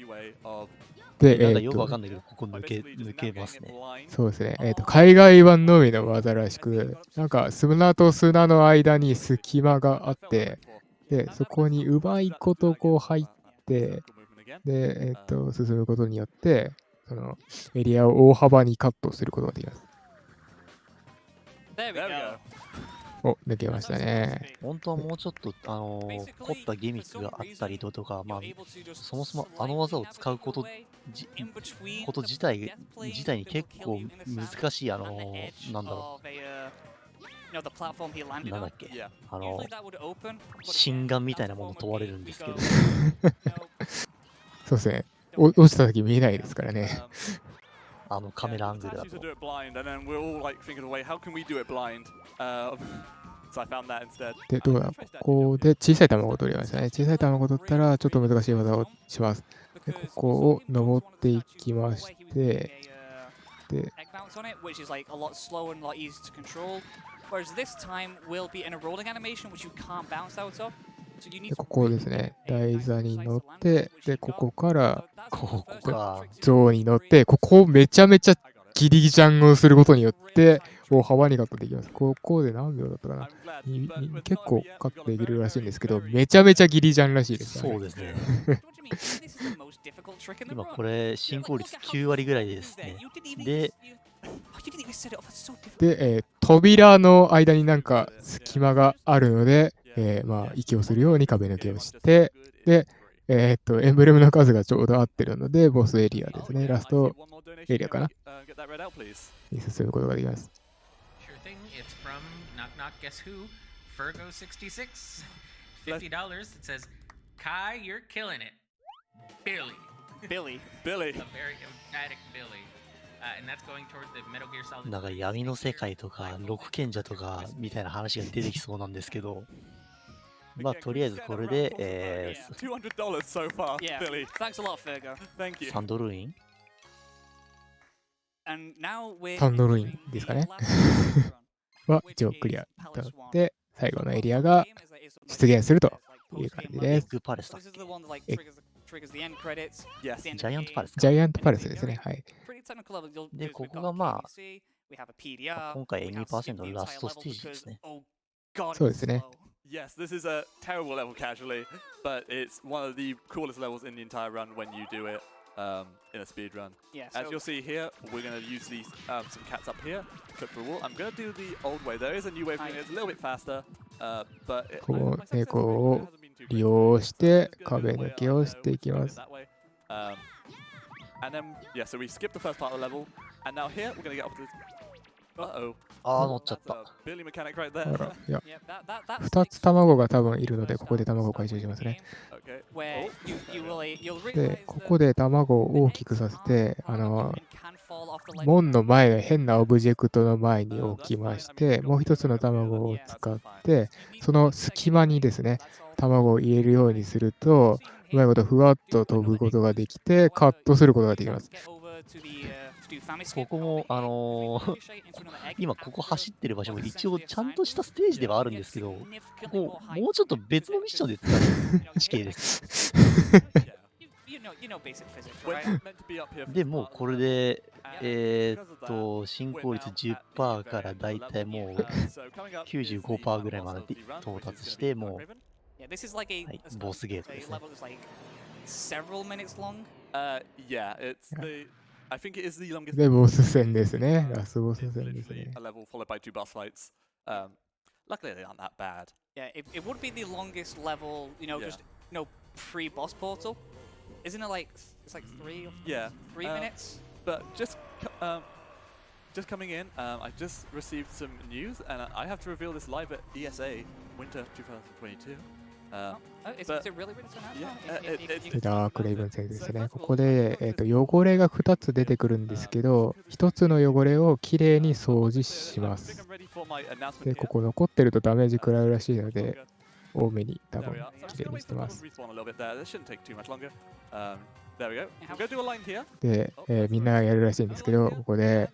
で、なんかよくわかんないけど、ここ抜けますね。そうですね。海外版のみの技らしく、なんか砂と砂の間に隙間があって、で、そこにうまいことこう入って、で、進むことによって、そのエリアを大幅にカットすることができます。お、抜けましたね。本当はもうちょっと、凝ったギミックがあったりとか、まあ、そもそもあの技を使うこと自体に結構難しい、なんだろう。なんだっけ、心眼みたいなものを問われるんですけど。そうですね。落ちた時見えないですからね。カメラアングルだと。で、どうだ、ここで小さい卵を取りましたね。小さい卵を取ったら、ちょっと難しい技をします。で、ここを登っていきまして、で、ここですね、台座に乗って、で、ここから、象に乗って、ここをめちゃめちゃギリジャンをすることによって、大幅にカットできます。ここで何秒だったかな結構カットできるらしいんですけど、めちゃめちゃギリジャンらしいです、そうですね。今これ、進行率9割ぐらいですね。で、扉の間になんか隙間があるので、まあ、息をするように壁抜けをして、で、エンブレムの数がちょうど合ってるので、ボスエリアですね。ラストエリアかなに進むことができます。なんか闇の世界とか、六賢者とかみたいな話が出てきそうなんですけど、まあ、とりあえずこれで、サンドルインサンドルインですかねは一応クリアとなって、最後のエリアが出現するという感じです。エッグパレスだっけ？ジャイアントパレスか。ジャイアントパレスですね。はい。で、ここがまあ、今回 2% のラストステージですね。そうですね。Yes, this is a terrible level casually, but it's one of the coolest levels in the entire run when you do it in a speed run. Yeah, As you'll see here, we're going to use these some cats up here to clip through the wall. I'm going to do the old way. There is a new way of doing it. It's a little bit faster, but この猫を利用して壁抜けをしていきます。And then, yeah, so we skip the first part of the level, and now here we're going to get up to this. Uh-oh. 乗っちゃった。Billy mechanic right there. あら、いや、2つ卵が多分いるので、ここで卵を回収しますね。で、ここで卵を大きくさせて、門の前の変なオブジェクトの前に置きまして、もう一つの卵を使って、その隙間にですね、卵を入れるようにすると、うまいことふわっと飛ぶことができて、カットすることができます。ここも、今ここ走ってる場所も一応ちゃんとしたステージではあるんですけど、ここもうちょっと別のミッションで使う地形です。でもうこれで、進行率 10% からだいたいもう 95% ぐらいまで到達して、もう、はい、ボスゲートですね。で、ボス戦ですね。ラスボス戦ですね。Luckily, they aren't that bad. Yeah, it would be the longest level, just pre-boss portal. Isn't it like it's like 3 minutes? But just coming in, I just received some news, and I have to reveal this live at ESA Winter 2022. Is it really soon? ダークレイブン戦ですね。ここで、汚れが2つ出てくるんですけど、1つの汚れをきれいに掃除します。で、ここ残ってるとダメージ食らうらしいので、多めに多分きれいにしてます。で、みんなやるらしいんですけど、ここで、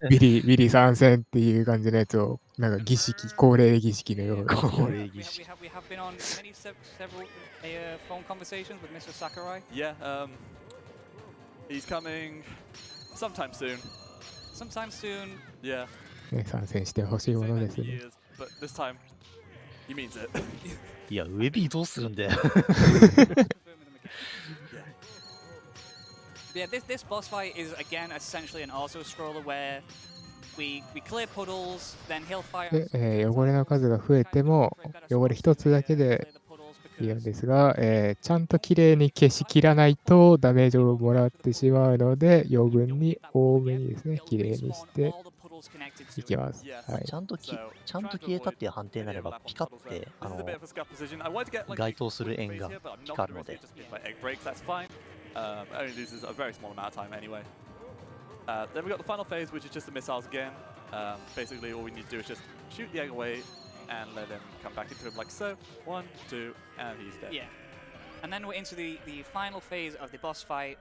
ビリ参戦っていう感じのやつを、なんか儀式、恒例儀式のような。恒例儀式。He's coming sometime soon. Sometime soon. Yeah. 参戦してほしいものですね。But this time, he means it. いや、ウェビーどうするんだよ。Yeah, this boss fight is again essentially an auto scroller where we clear puddles, then he'll fire. で、汚れの数が増えても、汚れ一つだけでいいんですが、ちゃんときれいに消しきらないとダメージをもらってしまうので、余分に多めにですね、きれいにしていきます。はい、ちゃんと消えたっていう判定になれば、ピカって、該当する円が光るので。Only loses a very small amount of time anyway. Then we got the final phase, which is just the missiles again. Basically, all we need to do is just shoot the egg away and let him come back into him like so. 1, 2, and he's dead. Yeah. And then we're into the final phase of the boss fight,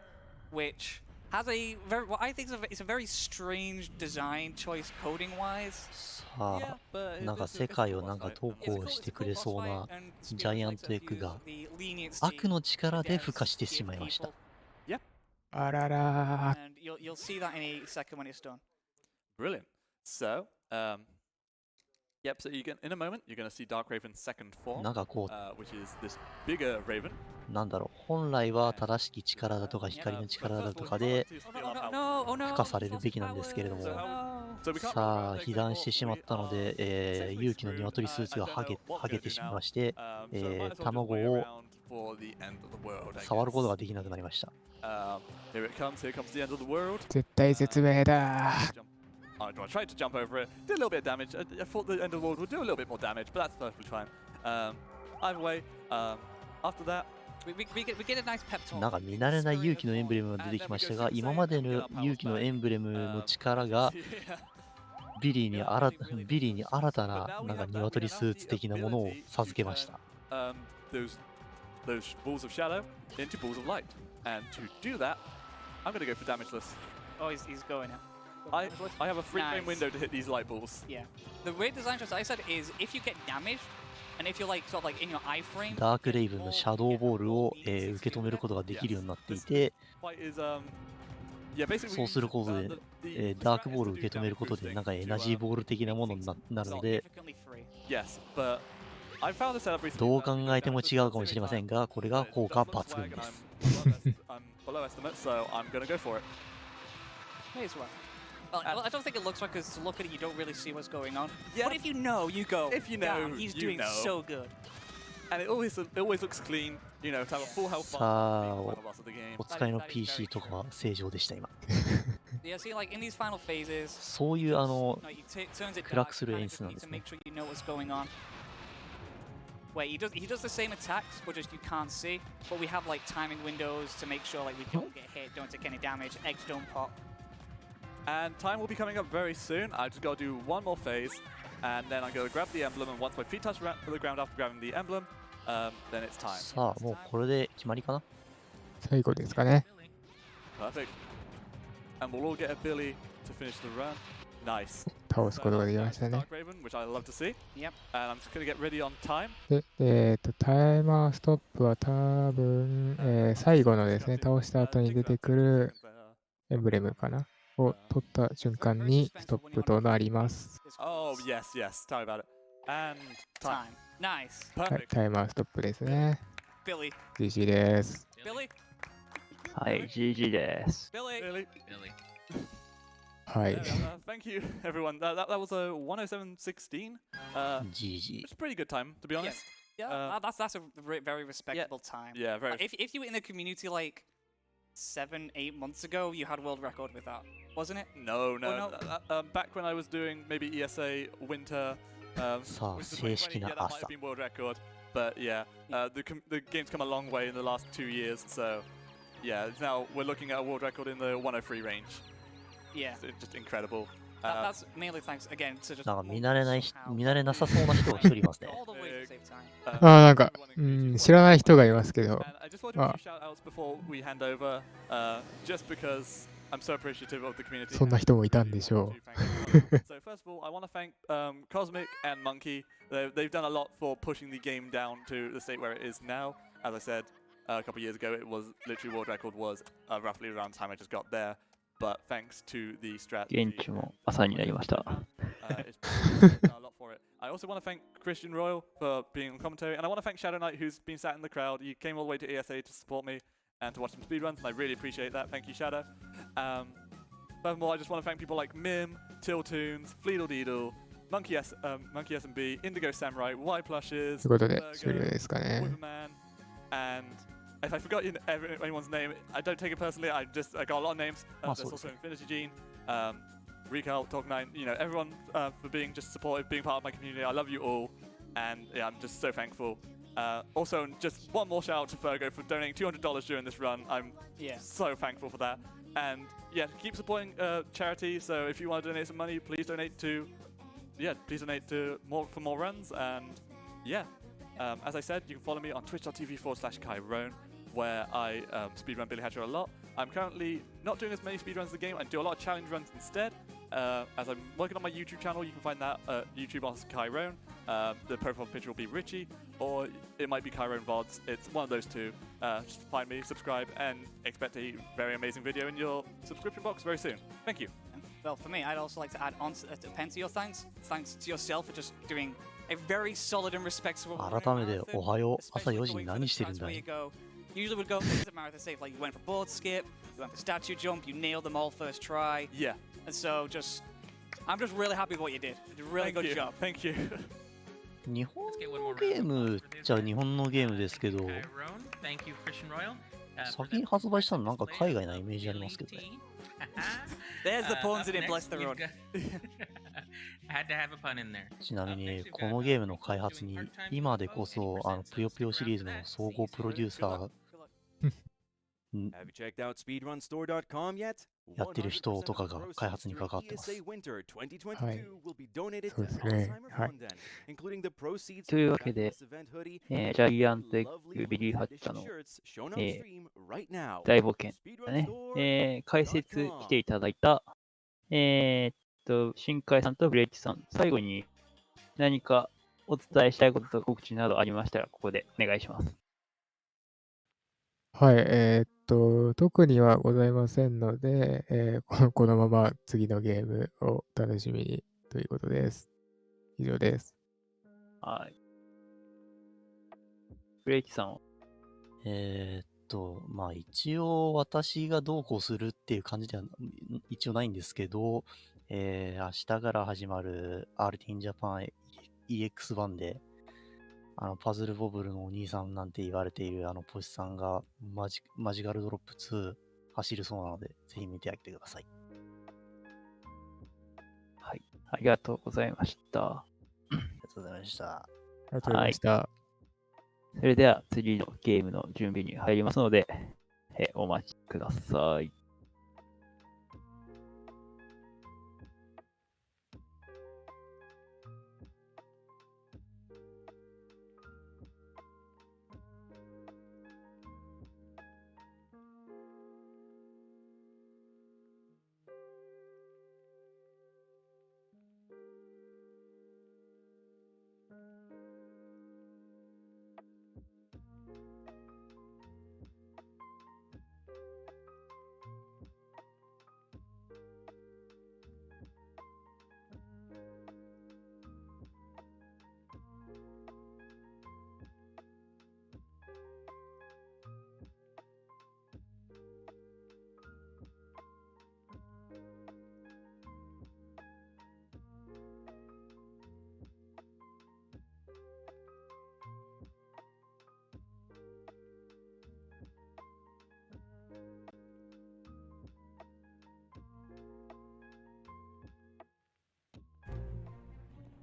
which has a very, what I think is a very strange design choice coding-wise. さあ、なんか世界をなんか投稿してくれそうなジャイアントエッグが悪の力で孵化してしまいました。あらら。And you'll see that in a second when it's done. Brilliant. So, yep. So you can, in a moment, you're going to see Dark Raven's second form, なんかこう、which is this bigger Raven. なんだろう、本来は正しき力だとか光の力だとかで孵化されるべきなんですけれども、さあ、被弾してしまったので、勇気の鶏スーツが剥げてしまいまして、卵を触ることができなくなりました。絶対絶命だ。I tried to jump over it, did a little bit of damage. I thought the end of the world would do a little bit more damage, but that's perfectly fine. Either way, after that, we get a nice pep talk. なんか見慣れない勇気のエンブレムが出てきましたが、今までの勇気のエンブレムの力がビリーに新たななんか鶏スーツ的なものを授けました。Those balls of shadow into balls of light, and to do that, I'm going to go for damageless. Oh, he's going now. I have a free frame window to hit these light balls. Yeah. The weird design choice I said is if you get damaged, and if you're like sort of like in your iframe. ダークレイブンのシャドウボールを、受け止めることができるようになっていて、そうすることで、ダークボールを受け止めることでなんかエナジーボール的なものになるので、どう考えても違うかもしれませんが、これが効果抜群です。Well, I don't think it looks like because to look at it, you don't really see what's going on. Yeah. But if you know, you go. If you know, damn, he's doing so good. And it always looks clean. You know, to have a full health bar. さあ、お使いの PC とかは正常でした今。Yeah, see, like in these final phases. そういう暗くする演出なんですね。where he does the same attacks, but just you can't see. But we have like timing windows to make sure like we don't get hit, don't take any damage, eggs don't pop. And time will be coming up very soon. I just got to do one more phase, and then I'm going to grab the emblem, and once my feet touch the ground after grabbing the emblem, then it's time. さあ、もうこれで決まりかな。最後ですかね。 Perfect. And we'll all get a Billy to finish the run. Nice. 倒すことができましたね。 Dark Raven, which I love to see. Yep. And I'm just going to get ready on time. で、タイマーストップは多分、最後のですね、倒した後に出てくるエンブレムかなを取った瞬間にストップとなります。Oh, yes, yes. Tell me about it. And time. Nice. はい、 Perfect. タイマーストップですね。Billy. GG です。 Billy. はい、GG です。Billy. Really? Billy. はい。 Thank you, everyone. That was a 107.16. GG。 It's a pretty good time, to be honest. Yeah, that's a very respectable time. Yeah, very. If you were in the community like 7-8 months ago, you had world record with that, wasn't it? No. no. Back when I was doing maybe ESAwinter, さあ、 which is 正式 2020, な yeah, that might 朝 have。been world record. But yeah, the game's come a long way in the last 2 years. So yeah, now we're looking at a world record in the 103 range. Yeah. It's just incredible. That's mainly thanks again to just なんか見慣れなさそうな人が一人いますね。 all the way to save time. なんか、知らない人がいますけど、 And I just wanted a few shout outs before we hand over, just because I'm so appreciative of the community. そんな人もいたんでしょ So first of all, I want to thank Cosmic and Monkey. They've done a lot for pushing the game down to the state where it is now. As I said a couple of years ago, it was literally world record was roughly around the time I just got there. But thanks to the strategy, 現地も朝になりました。 it's done a lot for it. I also want to thank Christian Royal for being on commentary, and I want to thank Shadow Knight, who's been sat in the crowd. He came all the way to ESA to support me and to watch some speedruns, and I really appreciate that. Thank you, Shadow. Furthermore, I just want to thank people like Mim, Tiltoons, Fleedle Deedle, Monkey S&B, Indigo Samurai, Y Plushes, ということで、終了ですかね。 Witherman, and if I forgot anyone's name, I don't take it personally. I got a lot of names. There's also Infinity Gene, Recall, Talk9, everyone for being just supportive, being part of my community. I love you all, and yeah, I'm just so thankful. Also, just one more shout out to Fergo for donating $200 during this run. I'm so thankful for that. And yeah, keep supporting charity. So if you want to donate some money, please donate to for more runs. And yeah, as I said, you can follow me on twitch.tv/kyrrone, where I speedrun Billy Hatcher a lot. I'm currently not doing as many speedruns of the game. I do a lot of challenge runs instead. As I'm working on my YouTube channel, you can find that at YouTube as Kyrrone. The profile picture will be Richie, or it might be Kyrrone VODs. It's one of those two. Just find me, subscribe, and expect a very amazing video in your subscription box very soon. Thank you. Well, for me, I'd also like to add on to pen to your thanks. Thanks to yourself for just doing a very solid and respectable. 改めておはよう。朝4時に何してるんだい？ Usually would go things at marathon safe, like you went for board skip, you went for statue jump, you nailed them all first try. Yeah. And so I'm just really happy with what you did. You did a really good job. Thank you. 日本のゲームじゃ日本のゲームですけど、 Kyrrone, thank you, Christian Royal. 先に発売したのなんか海外なイメージありますけどね。There's the puns in Bless the Road. Had to have a pun in there. ちなみにこのゲームの開発に今でこそぷよぷよシリーズの総合プロデューサーやってる人とかが開発に関わってます。はい。そうですね。はい。というわけで、ジャイアントエッグビリーハッチャーの、大冒険だね。解説していただいた、しんかいさんとブレーキさん、最後に何かお伝えしたいことと告知などありましたら、ここでお願いします。はい、特にはございませんので、このまま次のゲームを楽しみにということです。以上です。はい。ブレーキさんはまあ一応私がどうこうするっていう感じでは一応ないんですけど、明日から始まる RT in Japan EX1 で、パズルボブルのお兄さんなんて言われているポシさんがマジカルドロップ2走るそうなので、ぜひ見てあげてください。はい。ありがとうございました。ありがとうございました。ありがとうございました。それでは次のゲームの準備に入りますので、お待ちください。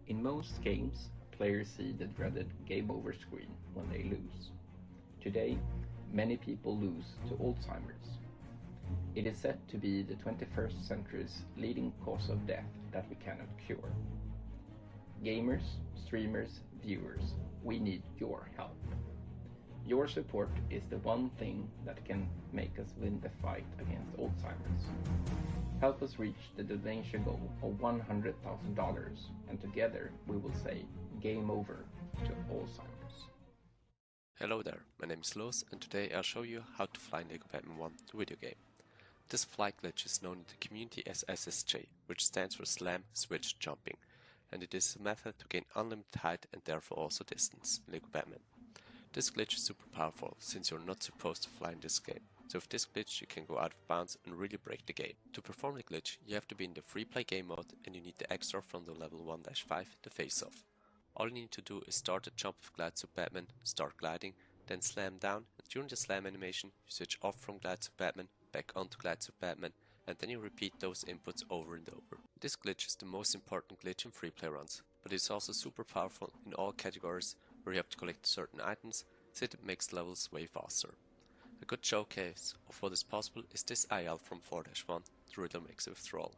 In most games, players see the dreaded game over screen when they lose. Today, many people lose to Alzheimer's. It is said to be the 21st century's leading cause of death that we cannot cure. Gamers, streamers, viewers, we need your help. Your support is the one thing that can make us win the fight against Alzheimer's. Help us reach the donation goal of $100,000, and together we will say game over to Alzheimer's. Hello there, my name is Los, and today I'll show you how to fly in Lego Batman 1, the video game. This flight glitch is known in the community as SSJ, which stands for Slam Switch Jumping, and it is a method to gain unlimited height and therefore also distance in Lego Batman. This glitch is super powerful, since you're not supposed to fly in this game. So with this glitch you can go out of bounds and really break the game. To perform the glitch you have to be in the free play game mode, and you need the extra from the level 1-5, the face off. All you need to do is start the jump of Glide Suit Batman, start gliding, then slam down, and during the slam animation you switch off from Glide Suit Batman, back onto Glide Suit Batman, and then you repeat those inputs over and over. This glitch is the most important glitch in free play runs, but it's also super powerful in all categories where you have to collect certain items, since it makes levels way faster. A good showcase of what is possible is this IL from 4-1, the Riddler Makes a Withdrawal.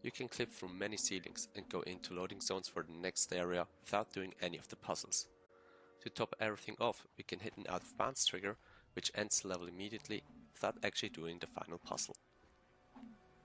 You can clip through many ceilings and go into loading zones for the next area without doing any of the puzzles. To top everything off, we can hit an out of bounds trigger, which ends the level immediately without actually doing the final puzzle.